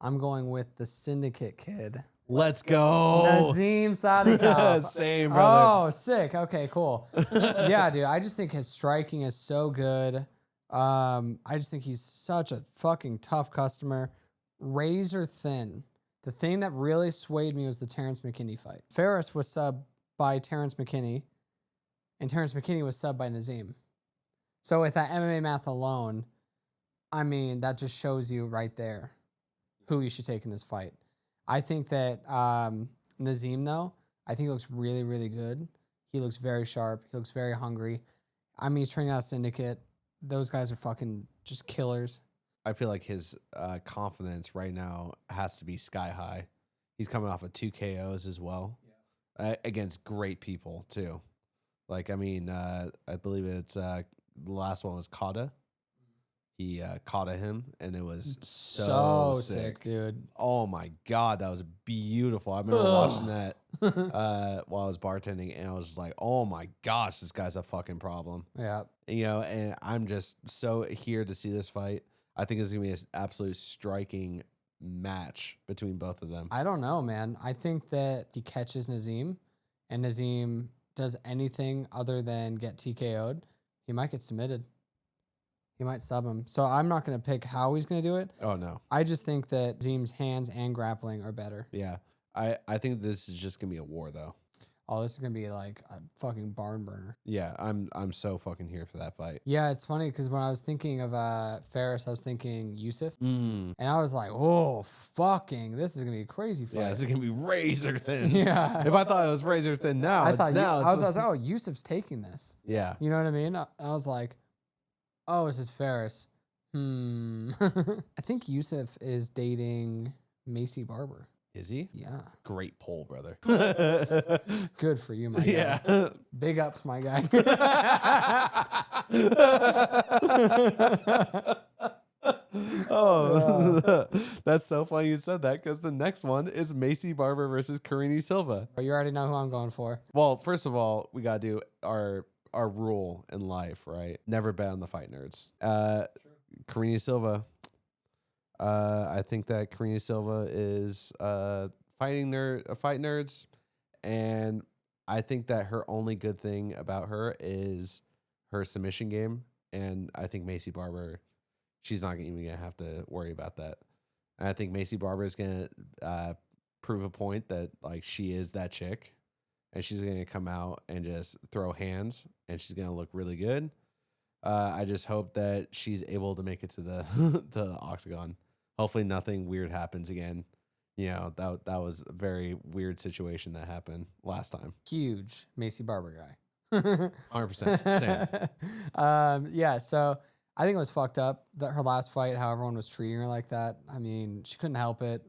I'm going with the Syndicate kid. Let's go. Nazim Sadikov. Same, brother. Oh, sick. Okay, cool. Yeah, dude. I just think his striking is so good. I just think he's such a fucking tough customer. Razor thin. The thing that really swayed me was the Terrence McKinney fight. Ferris was subbed by Terrence McKinney, and Terrence McKinney was subbed by Nazim. So with that MMA math alone, I mean, that just shows you right there who you should take in this fight. I think that Nazim, though, I think he looks really, really good. He looks very sharp. He looks very hungry. I mean, he's training out Syndicate. Those guys are fucking just killers. I feel like his confidence right now has to be sky high. He's coming off of 2 KOs as well, against great people, too. Like, I mean, I believe it's the last one was Kata. He caught him, and it was so sick, dude. Oh my God, that was beautiful. I remember watching that while I was bartending, and I was just like, oh my gosh, this guy's a fucking problem. Yeah. And I'm just so here to see this fight. I think it's going to be an absolute striking match between both of them. I don't know, man. I think that he catches Nazim, and Nazim does anything other than get TKO'd, he might get submitted. He might sub him. So I'm not going to pick how he's going to do it. Oh, no. I just think that Nazim's hands and grappling are better. Yeah. I think this is just gonna be a war though. Oh, this is gonna be like a fucking barn burner. Yeah, I'm so fucking here for that fight. Yeah, it's funny because when I was thinking of Ferris, I was thinking Yusuf, Mm. and I was like, oh, fucking, this is gonna be a crazy fight. Yeah, this is gonna be razor thin. Yeah. If I thought it was razor thin now, I thought now I was like, oh, Yusuf's taking this. yeah. You know what I mean? I was like, oh, this is Ferris. I think Yusuf is dating Macy Barber. Is he? Yeah. Great poll, brother. Good for you, my guy. Yeah. Big ups, my guy. Oh, that's so funny you said that because the next one is Macy Barber versus Karine Silva. Oh, you already know who I'm going for. Well, first of all, we gotta do our rule in life, right? Never bet on the fight nerds. Karine Silva. I think that Karine Silva is fight nerds, and I think that her only good thing about her is her submission game, and I think Macy Barber, she's not even gonna have to worry about that. And I think Macy Barber is gonna prove a point that like she is that chick, and she's gonna come out and just throw hands, and she's gonna look really good. I just hope that she's able to make it to the the octagon. Hopefully nothing weird happens again. You know, that was a very weird situation that happened last time. Huge Macy Barber guy. 100%. Same. Yeah, so I think it was fucked up that her last fight, how everyone was treating her like that. I mean, she couldn't help it.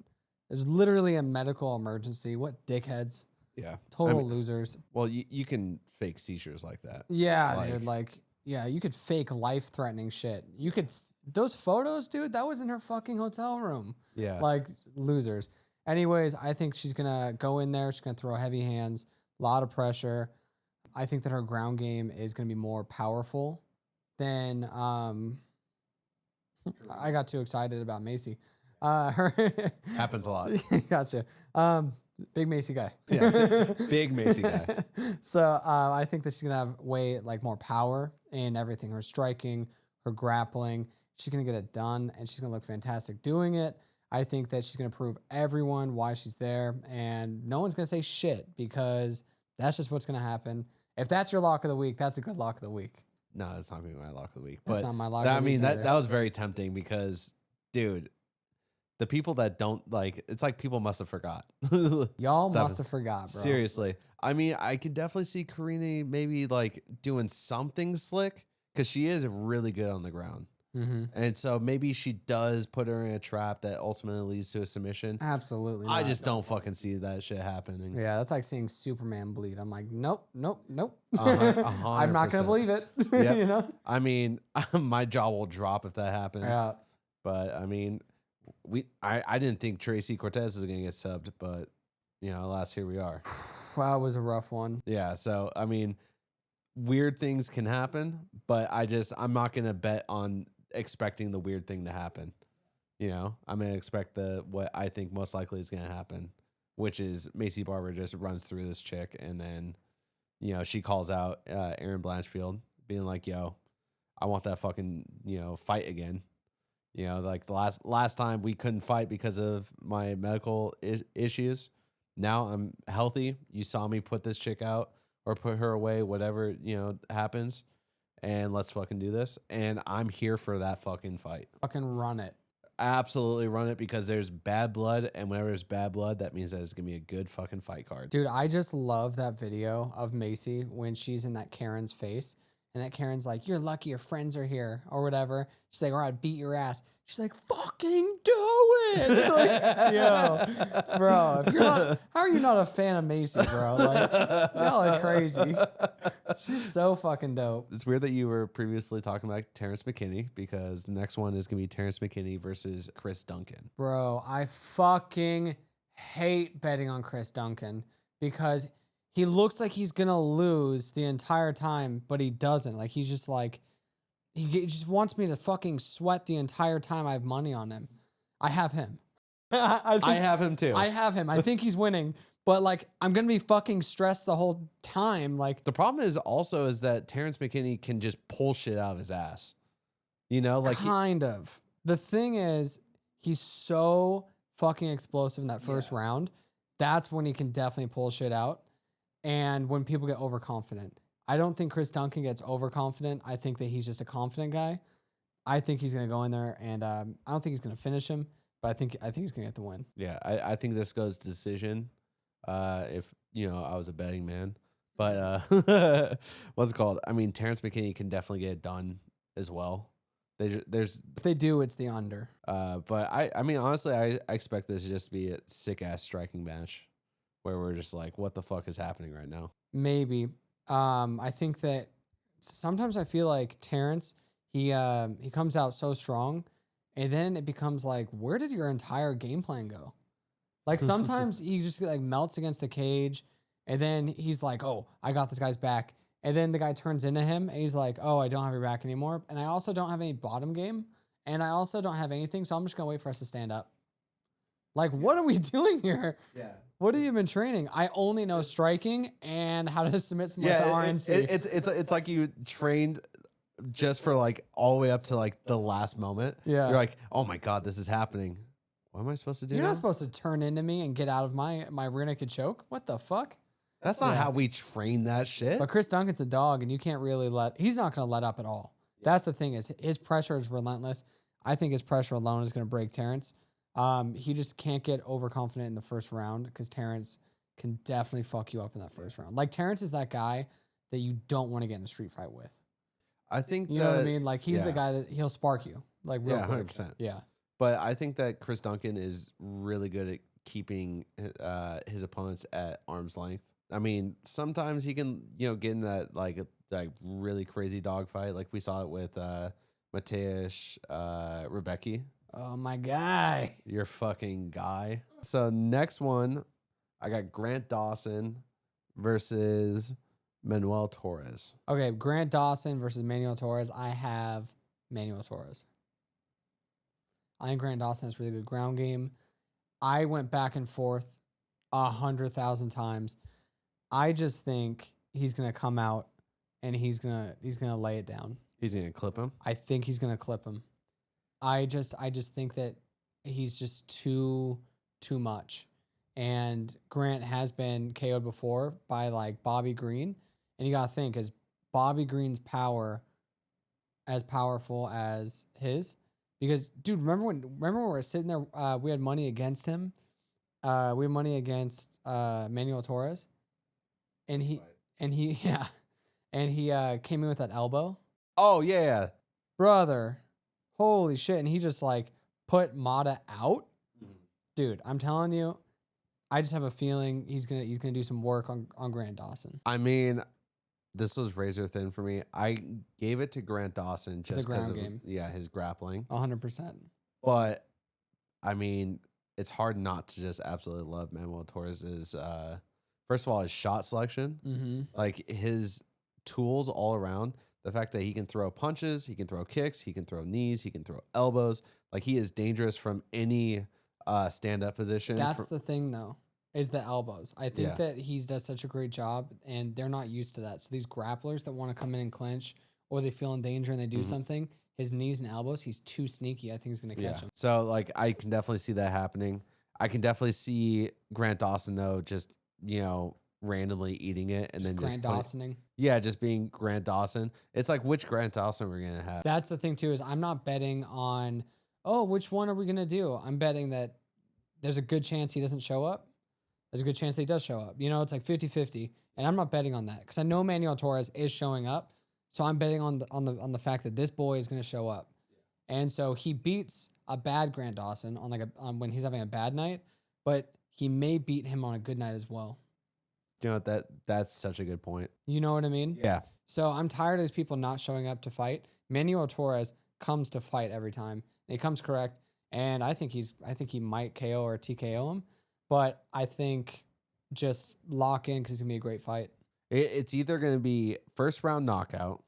It was literally a medical emergency. What dickheads. Yeah. Total losers. Well, you can fake seizures like that. Yeah, dude. Like, yeah, you could fake life-threatening shit. You could... Those photos, dude, that was in her fucking hotel room. Yeah. Like, losers. Anyways, I think she's going to go in there. She's going to throw heavy hands, a lot of pressure. I think that her ground game is going to be more powerful than... I got too excited about Macy. Happens a lot. Gotcha. Big Macy guy. Yeah, big Macy guy. So I think that she's going to have way like more power in everything. Her striking, her grappling. She's going to get it done, and she's going to look fantastic doing it. I think that she's going to prove everyone why she's there, and no one's going to say shit because that's just what's going to happen. If that's your lock of the week, that's a good lock of the week. No, that's not going to be my lock of the week. That's but not my lock of the week. I mean, either. that was very tempting because, dude, the people that don't like, it's like people must have forgot. Y'all must have forgot, bro. Seriously. I mean, I could definitely see Karine maybe like doing something slick because she is really good on the ground. Mm-hmm. And so maybe she does put her in a trap that ultimately leads to a submission. Absolutely. I not. just don't fucking see that shit happening. Yeah, that's like seeing Superman bleed. I'm like, nope. 100%. I'm not gonna believe it. Yep. You know? I mean, my jaw will drop if that happens. Yeah. But I mean, I didn't think Tracy Cortez was gonna get subbed, but you know, alas, here we are. Wow, it was a rough one. Yeah. So I mean, weird things can happen, but I'm not gonna bet on expecting the weird thing to happen. You know, I'm gonna expect what I think most likely is gonna happen, which is Macy Barber just runs through this chick, and then, you know, she calls out Erin Blanchfield, being like, "Yo, I want that fucking, you know, fight again." You know, like the last time we couldn't fight because of my medical issues. Now I'm healthy. You saw me put this chick out or put her away, whatever, you know, happens. And let's fucking do this. And I'm here for that fucking fight. Fucking run it. Absolutely run it because there's bad blood. And whenever there's bad blood, that means that it's going to be a good fucking fight card. Dude, I just love that video of Macy when she's in that Karen's face. And that Karen's like, you're lucky your friends are here or whatever. She's like, or I'd beat your ass. She's like, fucking do it. Like, yo, bro, if you're not, how are you not a fan of Macy, bro? Like, y'all are crazy. She's so fucking dope. It's weird that you were previously talking about Terrence McKinney because the next one is going to be Terrence McKinney versus Chris Duncan. Bro, I fucking hate betting on Chris Duncan because he looks like he's going to lose the entire time, but he doesn't. Like, he's just like, he just wants me to fucking sweat the entire time I have money on him. I have him. I have him too. I have him. I think he's winning, but like, I'm going to be fucking stressed the whole time. Like, the problem is that Terrence McKinney can just pull shit out of his ass. You know, like kind of. The thing is, he's so fucking explosive in that first round that's when he can definitely pull shit out. And when people get overconfident, I don't think Chris Duncan gets overconfident. I think that he's just a confident guy. I think he's going to go in there, and I don't think he's going to finish him, but I think he's going to get the win. Yeah, I think this goes decision. If I was a betting man, but what's it called? I mean, Terrence McKinney can definitely get it done as well. There's If they do, it's the under. but I mean, honestly, I expect this just to be a sick ass striking match where we're just like, what the fuck is happening right now? Maybe. I think that sometimes I feel like Terrence, he comes out so strong, and then it becomes like, where did your entire game plan go? Like sometimes he just like melts against the cage, and then he's like, oh, I got this guy's back. And then the guy turns into him, and he's like, oh, I don't have your back anymore. And I also don't have any bottom game, and I also don't have anything, so I'm just going to wait for us to stand up. Like, what are we doing here? Yeah. What have you been training? I only know striking and how to submit someone to RNC. It's like you trained just for like all the way up to like the last moment. Yeah. You're like, oh my God, this is happening. What am I supposed to do? You're now? not supposed to turn into me and get out of my rear naked choke. What the fuck? That's not how we train that shit. But Chris Duncan's a dog, and you can't really he's not going to let up at all. That's the thing, is his pressure is relentless. I think his pressure alone is going to break Terrence. He just can't get overconfident in the first round, because Terrence can definitely fuck you up in that first round. Like, Terrence is that guy that you don't want to get in a street fight with. I think You know what I mean? Like, he's the guy that he'll spark you. Like, real quick. 100%. Yeah. But I think that Chris Duncan is really good at keeping his opponents at arm's length. I mean, sometimes he can, get in that like really crazy dogfight, like we saw it with Mateusz Rebecki. Oh, my guy. Your fucking guy. So next one, I got Grant Dawson versus Manuel Torres. Okay, Grant Dawson versus Manuel Torres. I have Manuel Torres. I think Grant Dawson has really good ground game. I went back and forth 100,000 times. I just think he's gonna come out and he's gonna lay it down. He's gonna clip him. I think he's gonna clip him. I just think that he's just too much. And Grant has been KO'd before by like Bobby Green, and you gotta think, is Bobby Green's power as powerful as his? Because, dude, remember when we were sitting there, we had money against him. We had money against Manuel Torres, and he came in with that elbow. Oh yeah, Brother, holy shit! And he just like put Mata out. Dude, I'm telling you, I just have a feeling he's gonna do some work on Grant Dawson. I mean, this was razor thin for me. I gave it to Grant Dawson just because of his grappling. 100%. But I mean, it's hard not to just absolutely love Manuel Torres's. First of all, his shot selection, like his tools all around. The fact that he can throw punches, he can throw kicks, he can throw knees, he can throw elbows. Like, he is dangerous from any stand-up position. That's the thing, though, is the elbows. I think that he does such a great job, and they're not used to that. So these grapplers that want to come in and clinch, or they feel in danger and they do something, his knees and elbows, he's too sneaky. I think he's going to catch him. So, like, I can definitely see that happening. I can definitely see Grant Dawson, though, just, randomly eating it and Just then Grant Dawsoning. Yeah, just being Grant Dawson. It's like, which Grant Dawson we're gonna have. That's the thing too, is I'm not betting on, which one are we gonna do? I'm betting that there's a good chance he doesn't show up. There's a good chance that he does show up. It's like 50-50. And I'm not betting on that, because I know Manuel Torres is showing up. So I'm betting on the fact that this boy is gonna show up. And so he beats a bad Grant Dawson on when he's having a bad night, but he may beat him on a good night as well. That's such a good point. You know what I mean? Yeah. So I'm tired of these people not showing up to fight. Manuel Torres comes to fight every time. He comes correct, and I think he might KO or TKO him, but I think just lock in, because it's gonna be a great fight. It's either gonna be first round knockout,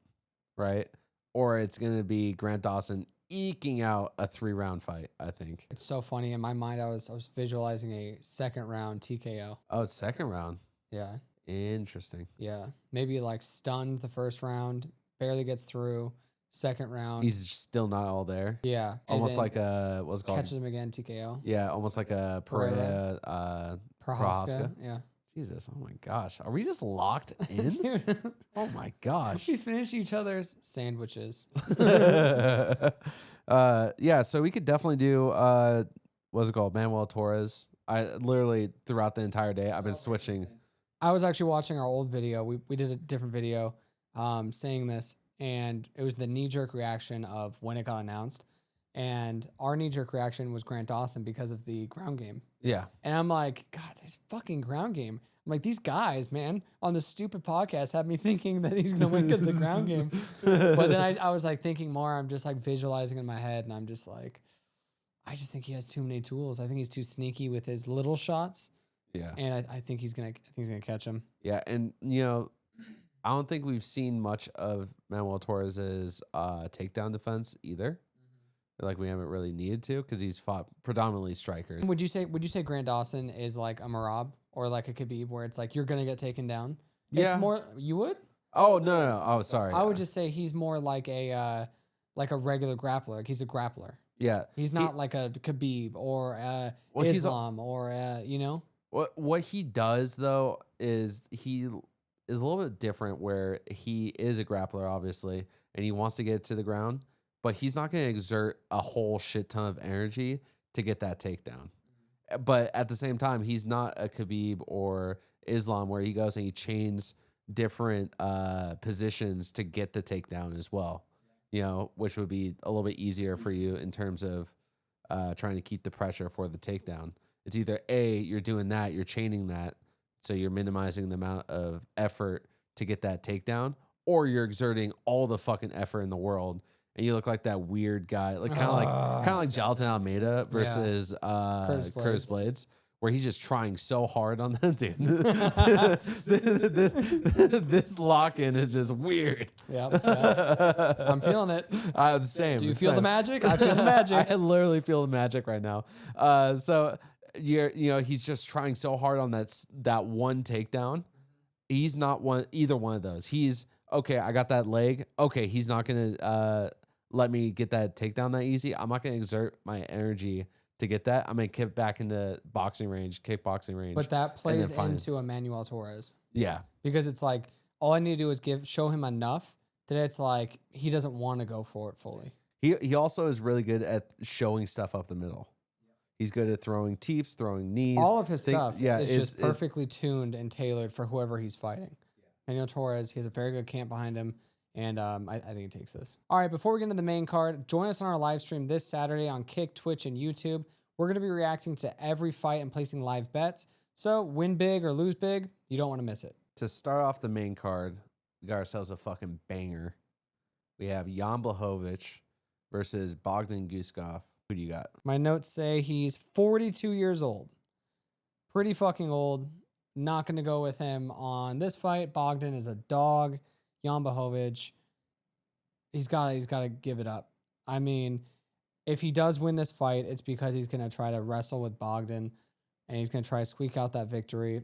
right, or it's gonna be Grant Dawson eking out a 3-round fight. I think It's so funny. In my mind, I was visualizing a second round TKO. Oh, it's second round. Yeah. Interesting. Yeah. Maybe like stunned the first round, barely gets through. Second round. He's still not all there. Yeah. Almost like a, what's it called? Catches him again, TKO. Yeah, almost like a Pereira Prohaska. Yeah. Jesus, oh my gosh. Are we just locked in? Dude, Oh my gosh. we finish each other's sandwiches. Yeah, so we could definitely do what's it called? Manuel Torres. I literally throughout the entire day I've been switching. I was actually watching our old video. We did a different video saying this, and it was the knee-jerk reaction of when it got announced. And our knee-jerk reaction was Grant Dawson because of the ground game. Yeah. And I'm like, God, his fucking ground game. I'm like, these guys, man, on this stupid podcast have me thinking that he's going to win because of the ground game. But then I was like thinking more. I'm just like visualizing in my head. And I'm just like, I just think he has too many tools. I think he's too sneaky with his little shots. Yeah. And I think he's going to catch him. Yeah. And, I don't think we've seen much of Manuel Torres's takedown defense either. Like we haven't really needed to because he's fought predominantly strikers. Would you say Grant Dawson is like a Merab or like a Khabib where it's like you're gonna get taken down? Yeah. It's more you would? Oh no. Oh sorry. I would just say he's more like a regular grappler. Like he's a grappler. Yeah. He's not like a Khabib or Islam or What he does though is he is a little bit different where he is a grappler obviously and he wants to get to the ground. But he's not going to exert a whole shit ton of energy to get that takedown. But at the same time, he's not a Khabib or Islam where he goes and he chains different positions to get the takedown as well, which would be a little bit easier for you in terms of trying to keep the pressure for the takedown. It's either A, you're doing that, you're chaining that, so you're minimizing the amount of effort to get that takedown, or you're exerting all the fucking effort in the world. And you look like that weird guy, like kind of like Jonathan Almeida versus Curtis Blades, where he's just trying so hard on that dude. this lock-in is just weird. Yep. I'm feeling it. The same. Do you feel the magic? I feel the magic. I literally feel the magic right now. So he's just trying so hard on that one takedown. He's not either one of those. He's okay. I got that leg. Okay, he's not gonna let me get that takedown that easy. I'm not going to exert my energy to get that. I'm going to kick back into kickboxing range. But that plays into Emmanuel Torres. Yeah. Because it's like, all I need to do is show him enough that it's like, he doesn't want to go for it fully. He also is really good at showing stuff up the middle. He's good at throwing teeps, throwing knees. All of his stuff is just perfectly tuned and tailored for whoever he's fighting. Emmanuel Torres, he has a very good camp behind him. And I think he takes this. All right, before we get into the main card, join us on our live stream this Saturday on Kick, Twitch, and YouTube. We're going to be reacting to every fight and placing live bets. So win big or lose big, you don't want to miss it. To start off the main card, we got ourselves a fucking banger. We have Yan Blachowicz versus Bogdan Guskov. Who do you got? My notes say he's 42 years old. Pretty fucking old. Not going to go with him on this fight. Bogdan is a dog. Yan Blachowicz, he's got to give it up. I mean, if he does win this fight, it's because he's going to try to wrestle with Bogdan and he's going to try to squeak out that victory.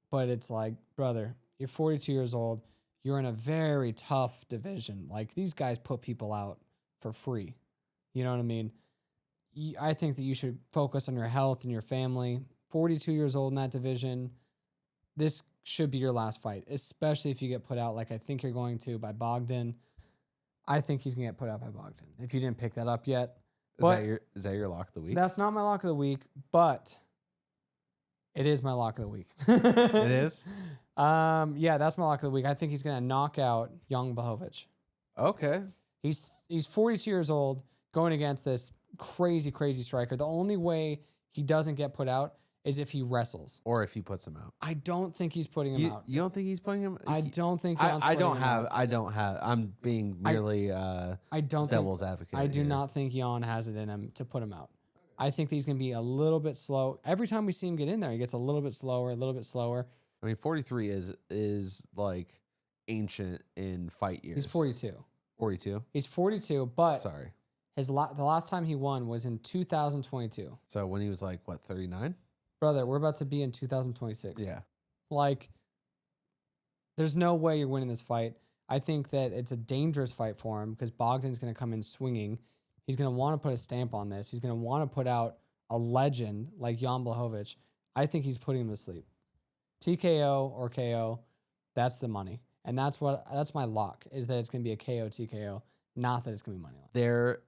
But it's like, brother, you're 42 years old. You're in a very tough division. Like, these guys put people out for free. You know what I mean? I think that you should focus on your health and your family. 42 years old in that division. This should be your last fight, especially if you get put out like I think you're going to by Bogdan. I think he's going to get put out by Bogdan. If you didn't pick that up yet. Is that your lock of the week? That's not my lock of the week, but it is my lock of the week. It is? Yeah, that's my lock of the week. I think he's going to knock out Yan Blachowicz. Okay. He's 42 years old going against this crazy, crazy striker. The only way he doesn't get put out is if he wrestles. Or if he puts him out. I don't think he's putting him out. You don't think he's putting him? I don't think I don't have. I'm being merely devil's advocate. I do not think Yan has it in him to put him out. I think he's going to be a little bit slow. Every time we see him get in there, he gets a little bit slower, a little bit slower. I mean, 43 is like ancient in fight years. He's 42. 42? He's 42, but sorry. The last time he won was in 2022. So when he was like, what, 39? Brother, we're about to be in 2026. Yeah. Like, there's no way you're winning this fight. I think that it's a dangerous fight for him because Bogdan's going to come in swinging. He's going to want to put a stamp on this. He's going to want to put out a legend like Yan Blachowicz. I think he's putting him to sleep. TKO or KO, that's the money. And that's my lock, is that it's going to be a KO, TKO, not that it's going to be money line. There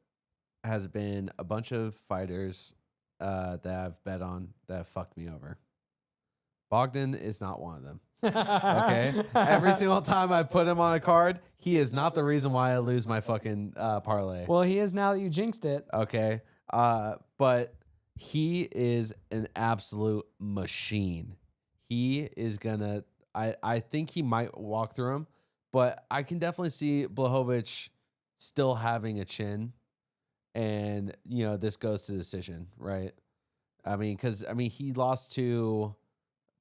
has been a bunch of fighters that I've bet on that have fucked me over. Bogdan is not one of them. Okay. Every single time I put him on a card, he is not the reason why I lose my fucking parlay. Well, he is now that you jinxed it. Okay. But he is an absolute machine. He is gonna. I think he might walk through him, but I can definitely see Blachowicz still having a chin, and this goes to decision, right? Because he lost to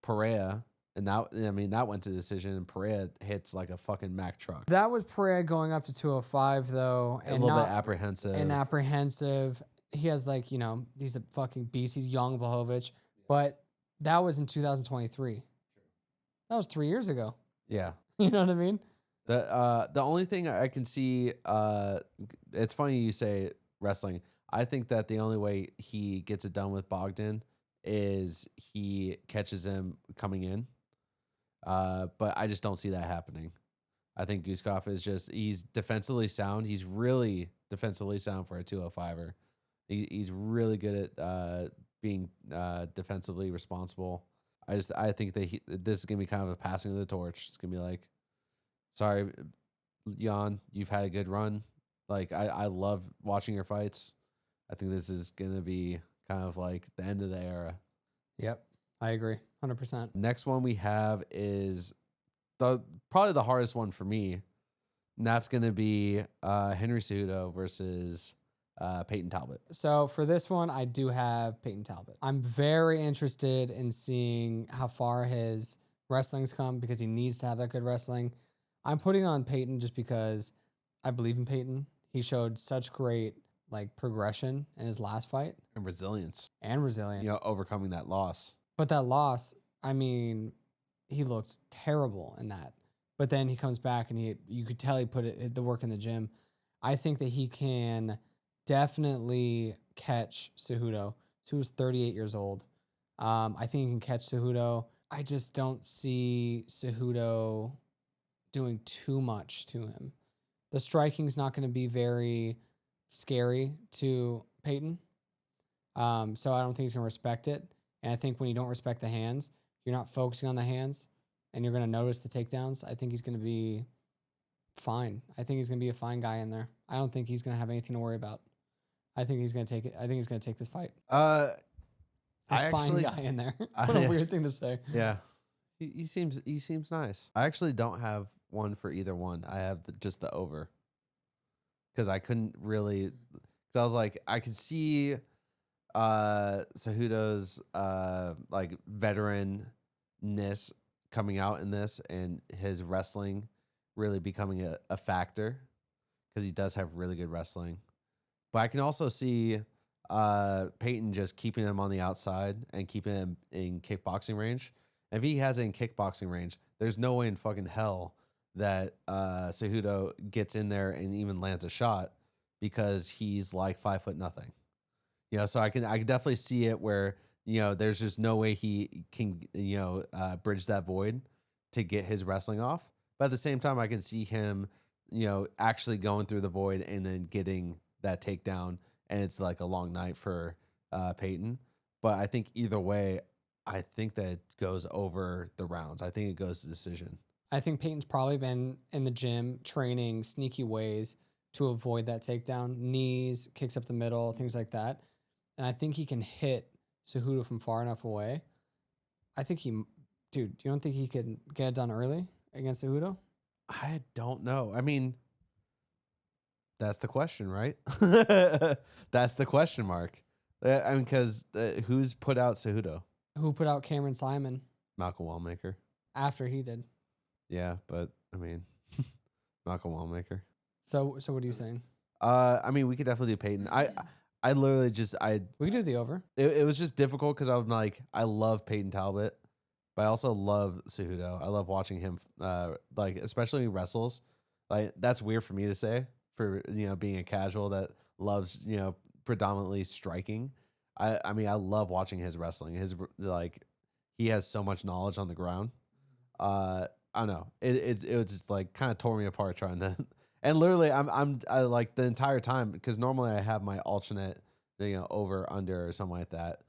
Pereira. And that went to decision, and Pereira hits like a fucking Mack truck. That was Pereira going up to 205 though, and a little bit apprehensive. And apprehensive. He has he's a fucking beast. He's young Blachowicz, but that was in 2023. That was 3 years ago. Yeah, you know what I mean. The only thing I can see, it's funny you say wrestling. I think that the only way he gets it done with Bogdan is he catches him coming in. But I just don't see that happening. I think Guskov he's defensively sound. He's really defensively sound for a 205er. He's really good at being defensively responsible. I think that this is going to be kind of a passing of the torch. It's going to be like, sorry, Yan, you've had a good run. Like, I love watching your fights. I think this is going to be kind of like the end of the era. Yep, I agree. 100%. Next one we have is probably the hardest one for me. And that's going to be Henry Cejudo versus Peyton Talbot. So for this one, I do have Peyton Talbot. I'm very interested in seeing how far his wrestling's come, because he needs to have that good wrestling. I'm putting on Peyton just because I believe in Peyton. He showed such great progression in his last fight. And resilience. Overcoming that loss. But that loss, he looked terrible in that. But then he comes back and you could tell he put the work in the gym. I think that he can definitely catch Cejudo. Cejudo's 38 years old. I think he can catch Cejudo. I just don't see Cejudo doing too much to him. The striking's not going to be very scary to Peyton. So I don't think he's going to respect it. And I think when you don't respect the hands, you're not focusing on the hands, and you're going to notice the takedowns. I think he's going to be fine. I think he's going to be a fine guy in there. I don't think he's going to have anything to worry about. I think he's going to take it. I think he's going to take this fight. Fine guy in there. What a weird thing to say. Yeah. He seems nice. I actually don't have one for either one. I have just the over. Because I couldn't really, because I was like, I could see Cejudo's veteranness coming out in this, and his wrestling really becoming a factor, because he does have really good wrestling. But I can also see Peyton just keeping him on the outside and keeping him in kickboxing range. And if he has it in kickboxing range, there's no way in fucking hell that Cejudo gets in there and even lands a shot, because he's like 5'0". So I can definitely see it where, there's just no way he can, bridge that void to get his wrestling off. But at the same time, I can see him, actually going through the void and then getting that takedown, and it's like a long night for Peyton. But I think either way, I think that it goes over the rounds. I think it goes to decision. I think Peyton's probably been in the gym training sneaky ways to avoid that takedown. Knees, kicks up the middle, things like that. And I think he can hit Cejudo from far enough away. I think you don't think he could get it done early against Cejudo? I don't know. That's the question, right? That's the question mark. Because who's put out Cejudo? Who put out Cameron Simon? Malcolm Wallmaker. After he did. Yeah, but Malcolm Wallmaker. So what are you saying? We could definitely do Peyton. I literally we could do the over. It was just difficult because I'm like, I love Peyton Talbot, but I also love Cejudo. I love watching him, especially when he wrestles. Like, that's weird for me to say, for being a casual that loves predominantly striking. I love watching his wrestling. His he has so much knowledge on the ground. I don't know. It was just like kind of tore me apart trying to. And literally, I like the entire time, because normally I have my alternate, over under or something like that,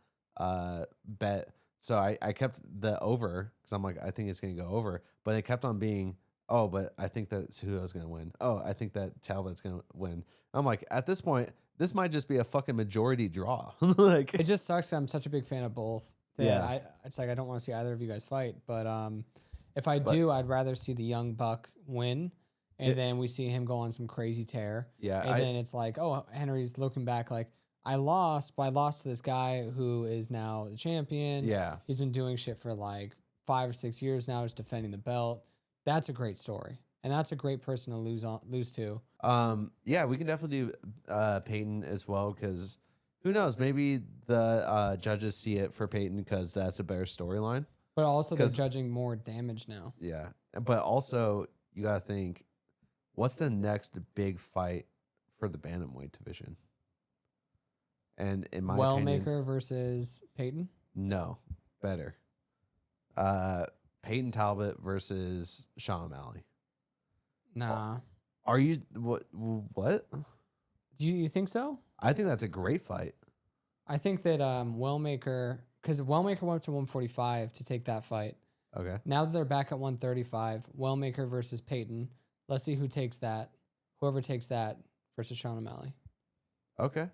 bet. So I kept the over, because I'm like, I think it's gonna go over, but it kept on being, oh, but I think that's who I was gonna win. Oh, I think that Talbot's gonna win. I'm like, at this point, this might just be a fucking majority draw. Like, It just sucks. I'm such a big fan of both. It's like I don't want to see either of you guys fight, but if I do, I'd rather see the young buck win, and then we see him go on some crazy tear. Yeah, and then it's like, oh, Henry's looking back like, I lost, but I lost to this guy who is now the champion. Yeah. He's been doing shit for like 5 or 6 years now, just defending the belt. That's a great story. And that's a great person to lose to. Yeah, we can definitely do Peyton as well, because who knows? Maybe the judges see it for Peyton because that's a better storyline. But also they're judging more damage now. Yeah. But also, you got to think, what's the next big fight for the bantamweight division? And in my opinion, Wellmaker versus Peyton? No, better. Peyton Talbot versus Sean O'Malley. Nah. Are you what? Do you think so? I think that's a great fight. I think that Wellmaker, because Wellmaker went up to 145 to take that fight. Okay. Now that they're back at 135, Wellmaker versus Peyton. Let's see who takes that. Whoever takes that versus Sean O'Malley. Okay.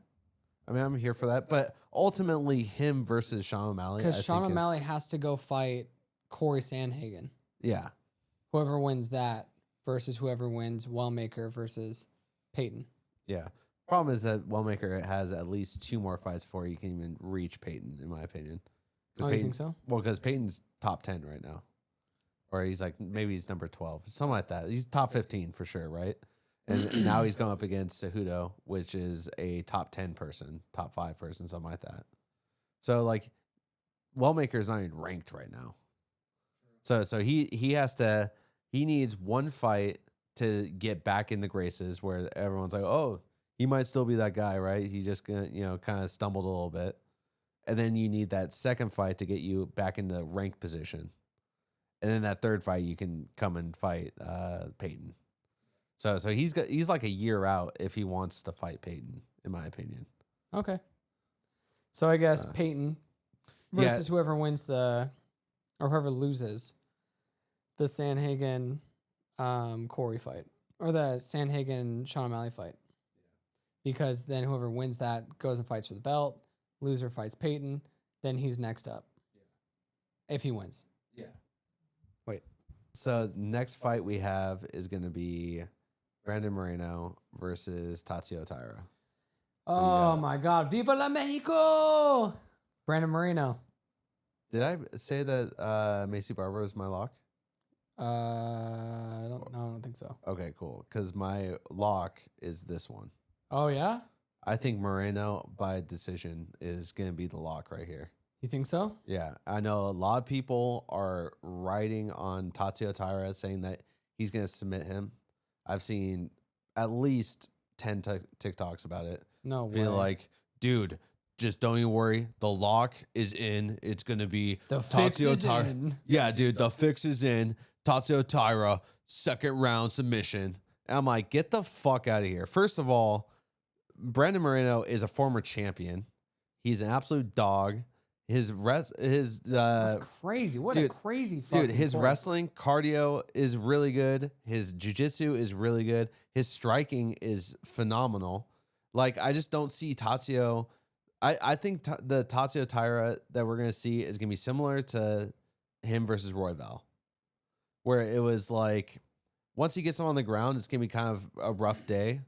I mean, I'm here for that, but ultimately, him versus Sean O'Malley. Because Sean O'Malley has to go fight Corey Sandhagen. Yeah. Whoever wins that versus whoever wins Wellmaker versus Peyton. Yeah. Problem is that Wellmaker has at least 2 more fights before he can even reach Peyton, in my opinion. Oh, Peyton, you think so? Well, because Peyton's top 10 right now. Or he's like, maybe he's number 12. Something like that. He's top 15 for sure, right? And now he's going up against Cejudo, which is a top 10 person, top 5 person, something like that. So, like, Wellmaker is not even ranked right now. So he has to, he needs one fight to get back in the graces where everyone's like, oh, he might still be that guy, right? He just, kind of stumbled a little bit. And then you need that second fight to get you back in the rank position. And then that third fight, you can come and fight Peyton. So he's like a year out if he wants to fight Peyton, in my opinion. Okay. So I guess Peyton versus whoever wins or whoever loses the Sandhagen Corey fight, or the Sandhagen Sean O'Malley fight. Because then whoever wins that goes and fights for the belt. Loser fights Peyton. Then he's next up. Yeah. If he wins. Yeah. Wait. So next fight we have is going to be Brandon Moreno versus Tatsuo Taira. Oh my God. Viva la Mexico! Brandon Moreno. Did I say that Macy Barber was my lock? I don't think so. Okay, cool. Because my lock is this one. Oh, yeah? I think Moreno by decision is going to be the lock right here. You think so? Yeah. I know a lot of people are writing on Tatsuo Taira saying that he's going to submit him. I've seen at least 10 TikToks about it. No way. Being like, dude, just don't even worry. The lock is in. It's going to be the fix is in. Yeah, dude, the fix is in. Tatsuo Taira, second round submission. And I'm like, get the fuck out of here. First of all, Brandon Moreno is a former champion. He's an absolute dog. That's crazy. What dude, a crazy fucking dude. His point. wrestling cardio is really good. His jiu-jitsu is really good. His striking is phenomenal. Like, I just don't see Tatsuo. I think the Tatsuo Taira that we're gonna see is gonna be similar to him versus Royval, where it was like once he gets him on the ground, it's gonna be kind of a rough day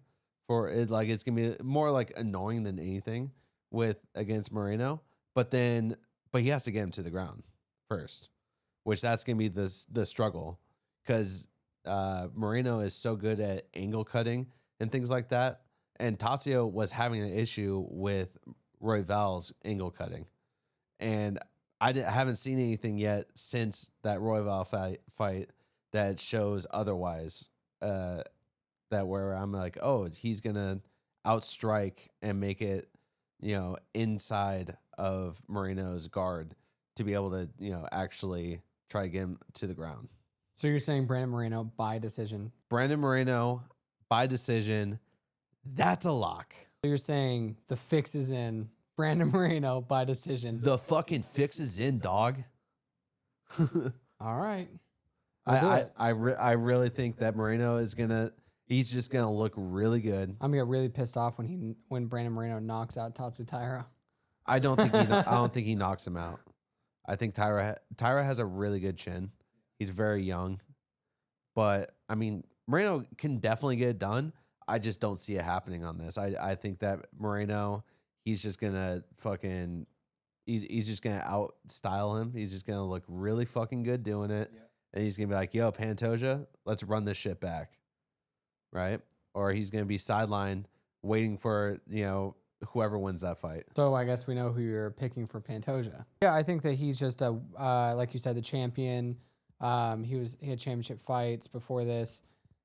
for it. Like, it's gonna be more like annoying than anything against Moreno. But he has to get him to the ground first, which that's going to be the struggle, because Moreno is so good at angle cutting and things like that. And Tatsuo was having an issue with Royval's angle cutting. And I haven't seen anything yet since that Royval fight that shows otherwise, that where I'm like, oh, he's going to outstrike and make it, inside of Moreno's guard to be able to, actually try to get him to the ground. So you're saying Brandon Moreno by decision? Brandon Moreno by decision. That's a lock. So you're saying the fix is in Brandon Moreno by decision? The fucking fix is in, dog. All right. I really think that Moreno is he's just gonna look really good. I'm gonna get really pissed off when Brandon Moreno knocks out Tatsu Taira. I don't think he knocks him out. I think Taira has a really good chin. He's very young, but I mean Moreno can definitely get it done. I just don't see it happening on this. I think that Moreno, he's just gonna he's just gonna out style him. He's just gonna look really fucking good doing it. Yeah. And he's going to be like, yo, Pantoja, let's run this shit back. Right? Or he's going to be sidelined waiting for, whoever wins that fight. So I guess we know who you're picking for Pantoja. Yeah, I think that he's just like you said, the champion. He had championship fights before this.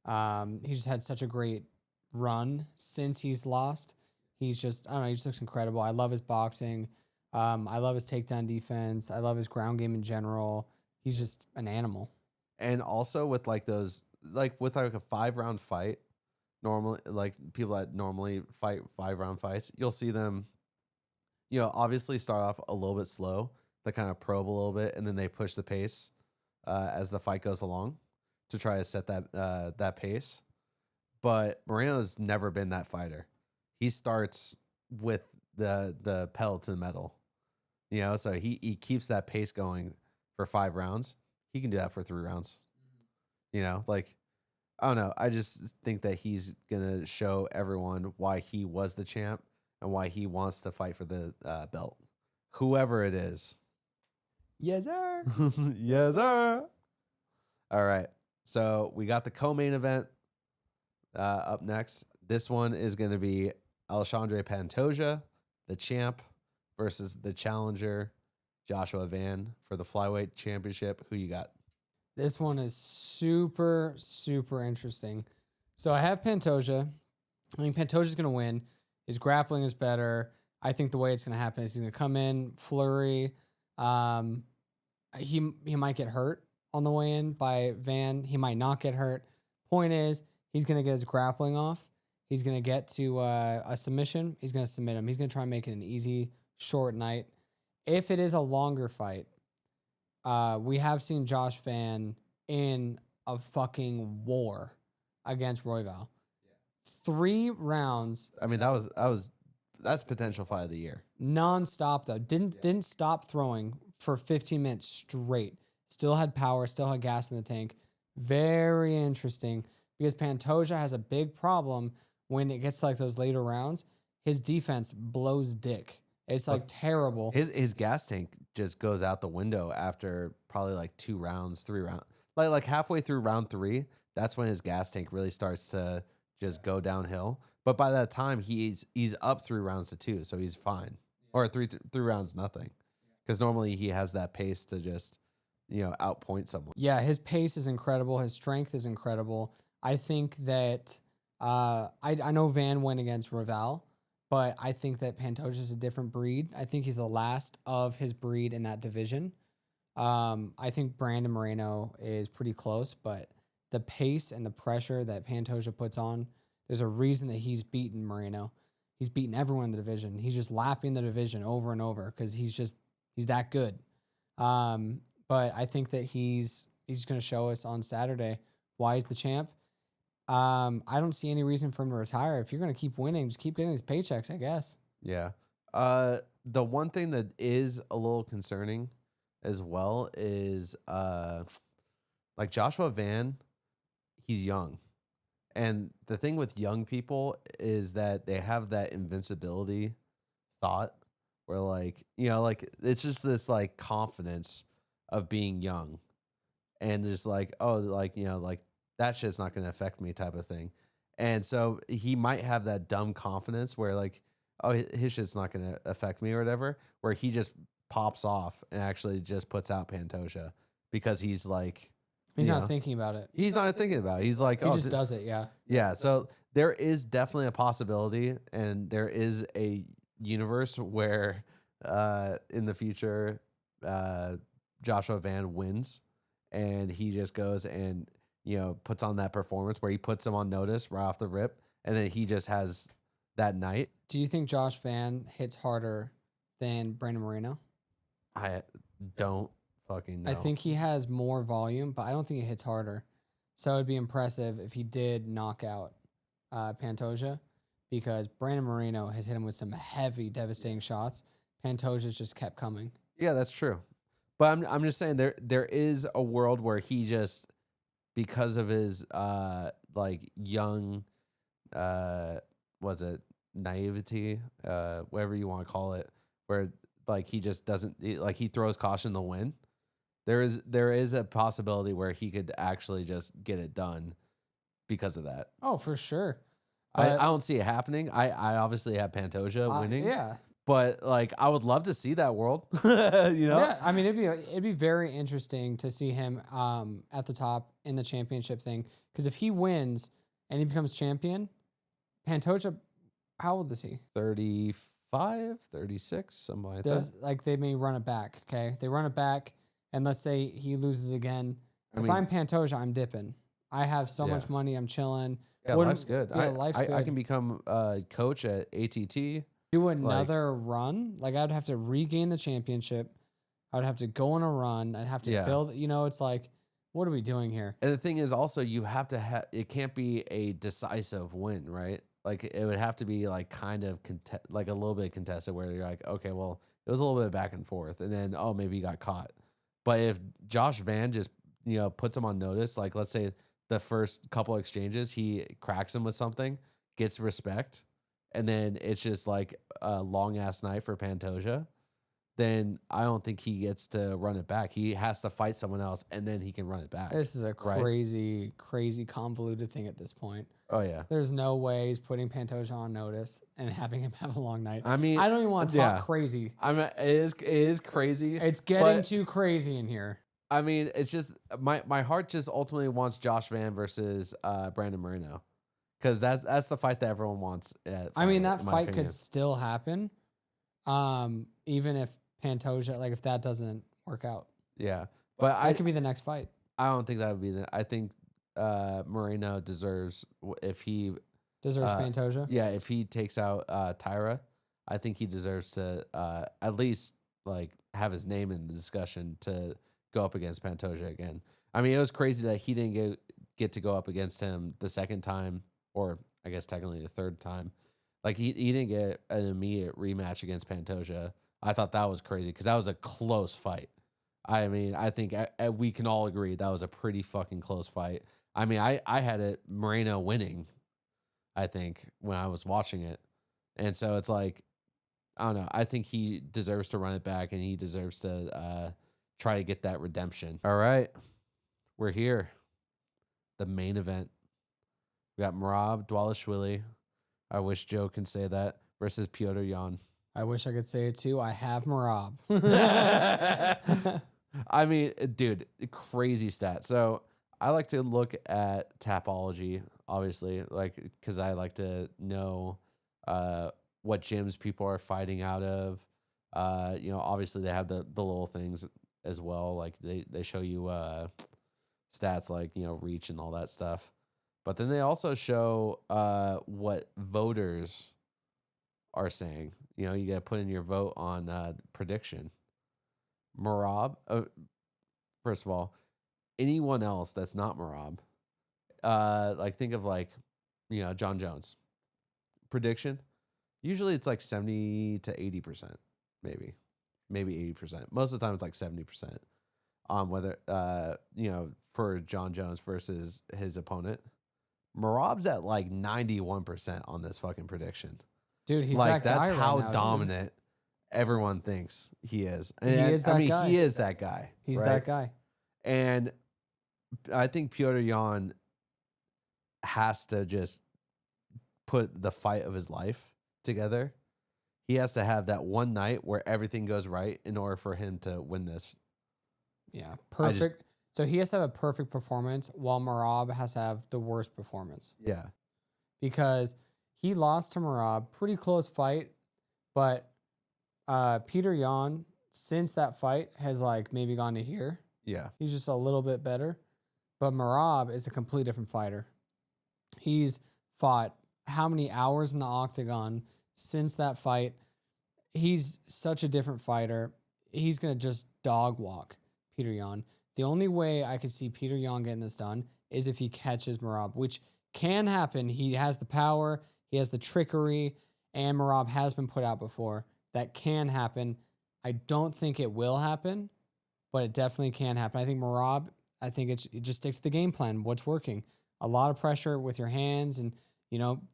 He just had such a great run since he's lost. He's just, I don't know, he just looks incredible. I love his boxing. I love his takedown defense. I love his ground game in general. He's just an animal. And also with like those, with a 5-round fight, normally, like people that normally fight 5-round fights, you'll see them, obviously start off a little bit slow. They kind of probe a little bit, and then they push the pace as the fight goes along to try to set that pace. But Moreno's never been that fighter. He starts with the pedal to the metal, so he keeps that pace going for 5 rounds. He can do that for 3 rounds. I don't know. I just think that he's going to show everyone why he was the champ and why he wants to fight for the belt. Whoever it is. Yes, sir. Yes, sir. All right. So we got the co-main event up next. This one is going to be Alexandre Pantoja, the champ, versus the challenger, Joshua Van, for the flyweight championship. Who you got? This one is super, super interesting. So I have Pantoja. I think Pantoja's going to win. His grappling is better. I think the way it's going to happen is he's going to come in, flurry. He might get hurt on the way in by Van. He might not get hurt. Point is, he's going to get his grappling off. He's going to get to a submission. He's going to submit him. He's going to try and make it an easy, short night. If it is a longer fight, we have seen Josh Van in a fucking war against Royval. 3 rounds. I mean, that's potential fight of the year. Non-stop though. Didn't stop throwing for 15 minutes straight. Still had power, still had gas in the tank. Very interesting because Pantoja has a big problem when it gets to like those later rounds. His defense blows dick. It's like terrible. His gas tank just goes out the window after probably like 2 rounds, 3 rounds. Like halfway through round 3, that's when his gas tank really starts to just go downhill. But by that time, he's up 3 rounds to 2, so he's fine. Or 3 rounds nothing, because normally he has that pace to just outpoint someone. Yeah, his pace is incredible. His strength is incredible. I think that I know Van went against Royval. But I think that Pantoja is a different breed. I think he's the last of his breed in that division. I think Brandon Moreno is pretty close, but the pace and the pressure that Pantoja puts on, there's a reason that he's beaten Moreno. He's beaten everyone in the division. He's just lapping the division over and over because he's that good. But I think that he's going to show us on Saturday why he's the champ. I don't see any reason for him to retire. If you're going to keep winning, just keep getting these paychecks, I guess. Yeah. The one thing that is a little concerning as well is like Joshua Van, he's young. And the thing with young people is that they have that invincibility thought where like it's just this like confidence of being young and just like, oh, like, like that shit's not going to affect me type of thing. And so he might have that dumb confidence where like, oh, his shit's not going to affect me or whatever, where he just pops off and actually just puts out Pantoja because he's like, he's not thinking about it. He's not thinking about it. He's like, he just does it. Yeah. Yeah. So there is definitely a possibility, and there is a universe where in the future Joshua Van wins, and he just goes and puts on that performance where he puts him on notice right off the rip, and then he just has that night. Do you think Josh Van hits harder than Brandon Moreno? I don't fucking know. I think he has more volume, but I don't think he hits harder. So it'd be impressive if he did knock out Pantoja, because Brandon Moreno has hit him with some heavy, devastating shots. Pantoja's just kept coming. Yeah, that's true. But I'm just saying there is a world where he just, because of his like young was it naivety, whatever you want to call it, where like he just doesn't, like he throws caution to the wind. There is a possibility where he could actually just get it done because of that. Oh, for sure. I don't see it happening. I obviously have Pantoja winning. Yeah. But like I would love to see that world. Yeah, I mean it'd be very interesting to see him at the top in the championship thing, because if he wins and he becomes champion, Pantoja, how old is he? 35, 36, something like that. Like they may run it back, okay? They run it back, and let's say he loses again. If I'm Pantoja, I'm dipping. I have so much money, I'm chilling. Yeah, life's good. Yeah, life's good. I can become a coach at ATT. Do another run. Like I'd have to regain the championship. I'd have to go on a run. I'd have to build. It's like, what are we doing here? And the thing is, also, you have to have. It can't be a decisive win, right? Like it would have to be like kind of like a little bit contested, where you're like, okay, well, it was a little bit back and forth, and then maybe he got caught. But if Josh Van just puts him on notice, like let's say the first couple exchanges he cracks him with something, gets respect, and then it's just like a long ass night for Pantoja, then I don't think he gets to run it back. He has to fight someone else, and then he can run it back. This is a crazy, crazy convoluted thing at this point. Oh yeah, there's no way he's putting Pantoja on notice and having him have a long night. I mean, I don't even want to talk crazy. It is crazy. It's getting too crazy in here. I mean, it's just my heart just ultimately wants Josh Van versus Brandon Moreno, because that's the fight that everyone wants. I mean, that fight could still happen, even if Pantoja, like if that doesn't work out. Yeah, but that could be the next fight. I don't think that would be I think Moreno deserves, if he Pantoja. Yeah, if he takes out Tyra, I think he deserves to at least like have his name in the discussion to go up against Pantoja again. I mean, it was crazy that he didn't get to go up against him the second time, or I guess technically the third time. Like he didn't get an immediate rematch against Pantoja. I thought that was crazy because that was a close fight. I mean, I think we can all agree that was a pretty fucking close fight. I mean, I had it Moreno winning, I think, when I was watching it. And so it's like, I don't know. I think he deserves to run it back, and he deserves to try to get that redemption. All right. We're here. The main event. We got Merab Dvalishvili. I wish Joe can say that. Versus Petr Yan. I wish I could say it too. I have Merab. I mean, dude, crazy stat. So I like to look at Tapology, obviously, like because I like to know what gyms people are fighting out of. Obviously they have the little things as well. Like they show you stats like reach and all that stuff. But then they also show what voters are saying. You got to put in your vote on prediction. Merab, first of all, anyone else that's not Merab, like think of like, John Jones. Prediction, usually it's like 70 to 80%, maybe 80%. Most of the time it's like 70%. Whether for John Jones versus his opponent. Merab's at like 91% on this fucking prediction. Dude, he's like that guy. That's how right now, dominant everyone thinks he is. And he is that guy. He is that guy. He's right? that guy. And I think Petr Yan has to just put the fight of his life together. He has to have that one night where everything goes right in order for him to win this. Yeah, perfect. So he has to have a perfect performance, while Merab has to have the worst performance. Yeah. Because he lost to Merab, pretty close fight, but Petr Yan since that fight has like maybe gone to here. Yeah. He's just a little bit better. But Merab is a complete different fighter. He's fought how many hours in the octagon since that fight. He's such a different fighter. He's going to just dog walk Petr Yan. The only way I could see Petr Yan getting this done is if he catches Merab, which can happen. He has the power, he has the trickery, and Merab has been put out before. That can happen. I don't think it will happen, but it definitely can happen. I think Merab, it just sticks to the game plan. What's working? A lot of pressure with your hands and,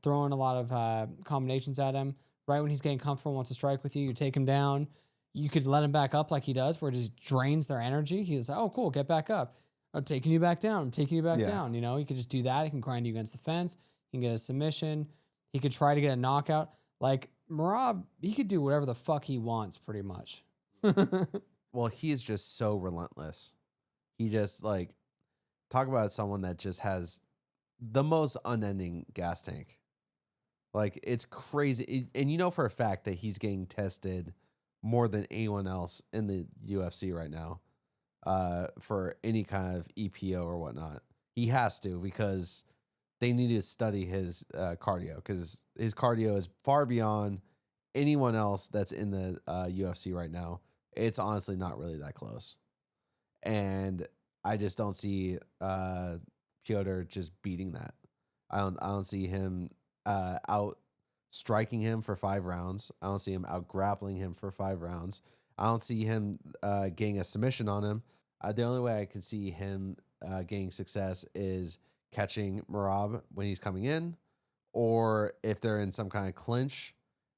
throwing a lot of combinations at him. Right when he's getting comfortable, wants to strike with you, you take him down. You could let him back up like he does, where it just drains their energy. He's like, oh, cool, get back up. I'm taking you back down. I'm taking you back down. He could just do that. He can grind you against the fence. He can get a submission. He could try to get a knockout. Like, Merab, he could do whatever the fuck he wants, pretty much. Well, he is just so relentless. He just, talk about someone that just has the most unending gas tank. Like, it's crazy. And for a fact that he's getting tested more than anyone else in the UFC right now for any kind of EPO or whatnot. He has to, because they need to study his cardio, because his cardio is far beyond anyone else that's in the UFC right now. It's honestly not really that close. And I just don't see Petr just beating that. I don't see him out striking him for 5 rounds. I don't see him out grappling him for 5 rounds. I don't see him getting a submission on him. The only way I can see him getting success is catching Merab when he's coming in, or if they're in some kind of clinch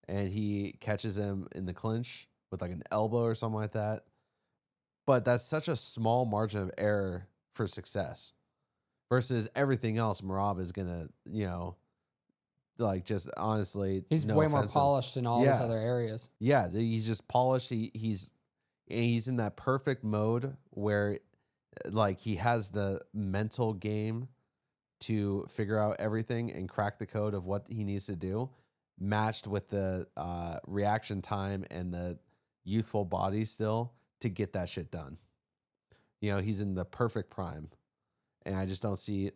and he catches him in the clinch with like an elbow or something like that. But that's such a small margin of error for success versus everything else. Merab is going to, just honestly, he's way more polished in all those other areas. Yeah, he's just polished. He's in that perfect mode where he has the mental game to figure out everything and crack the code of what he needs to do, matched with the reaction time and the youthful body still to get that shit done. He's in the perfect prime, and I don't see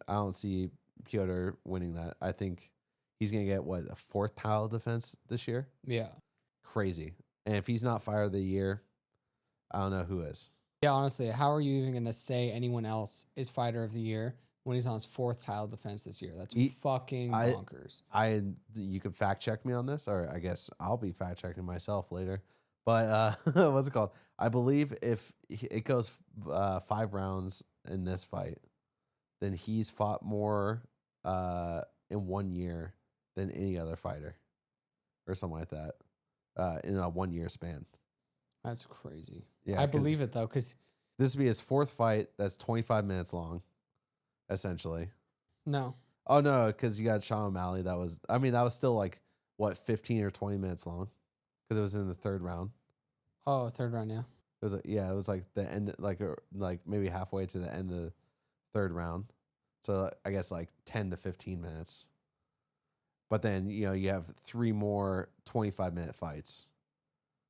Petr winning that. I think he's going to get, a 4th title defense this year? Yeah. Crazy. And if he's not Fighter of the Year, I don't know who is. Yeah, honestly, how are you even going to say anyone else is Fighter of the Year when he's on his 4th title defense this year? That's fucking bonkers. You can fact check me on this, or I guess I'll be fact checking myself later. But what's it called? I believe if it goes 5 rounds in this fight, then he's fought more in 1 year than any other fighter, or something like that, in a 1 year span. That's crazy. Yeah, I believe it though, because this would be his 4th fight. That's 25 minutes long, essentially. No. Oh no, because you got Sean O'Malley. That was still 15 or 20 minutes long, because it was in the 3rd round. Oh, 3rd round, yeah. It was the end, maybe halfway to the end of the 3rd round. So I guess 10 to 15 minutes. But then, you have 3 more 25-minute fights.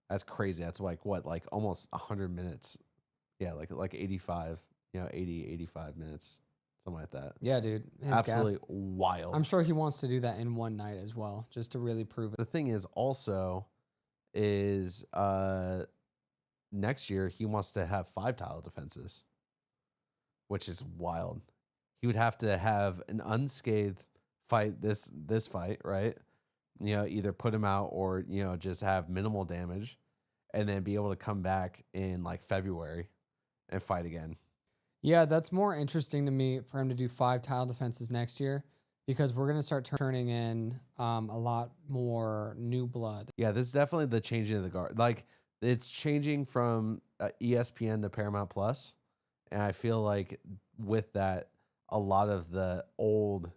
That's crazy. That's almost 100 minutes. Yeah, 85, 80, 85 minutes, something like that. Yeah, dude. Absolutely wild. I'm sure he wants to do that in one night as well, just to really prove it. The thing is also is next year he wants to have 5 title defenses, which is wild. He would have to have an unscathed fight this fight, right? Either put him out or just have minimal damage, and then be able to come back in February and fight again. Yeah, that's more interesting to me for him to do 5 title defenses next year, because we're going to start turning in a lot more new blood. Yeah, this is definitely the changing of the guard. It's changing from ESPN to Paramount Plus, and I feel like with that, a lot of the old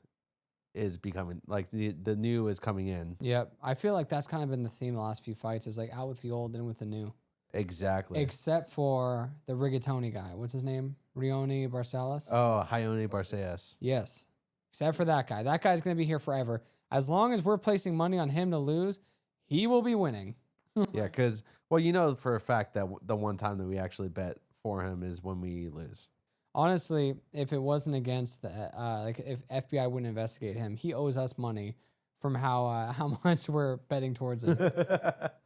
is becoming the new is coming in. Yep. I feel like that's kind of been the theme the last few fights, is out with the old and with the new. Exactly. Except for the rigatoni guy. What's his name? Rioni Barcelos? Oh, Rioni Barcelos. Yes. Except for that guy. That guy's going to be here forever. As long as we're placing money on him to lose, he will be winning. Yeah, because for a fact that the one time that we actually bet for him is when we lose. Honestly, if it wasn't against the if FBI wouldn't investigate him, he owes us money from how much we're betting towards it.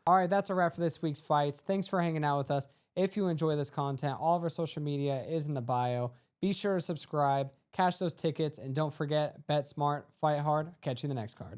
All right, that's a wrap for this week's fights. Thanks for hanging out with us. If you enjoy this content, all of our social media is in the bio. Be sure to subscribe, cash those tickets, and don't forget, bet smart, fight hard. Catch you in the next card.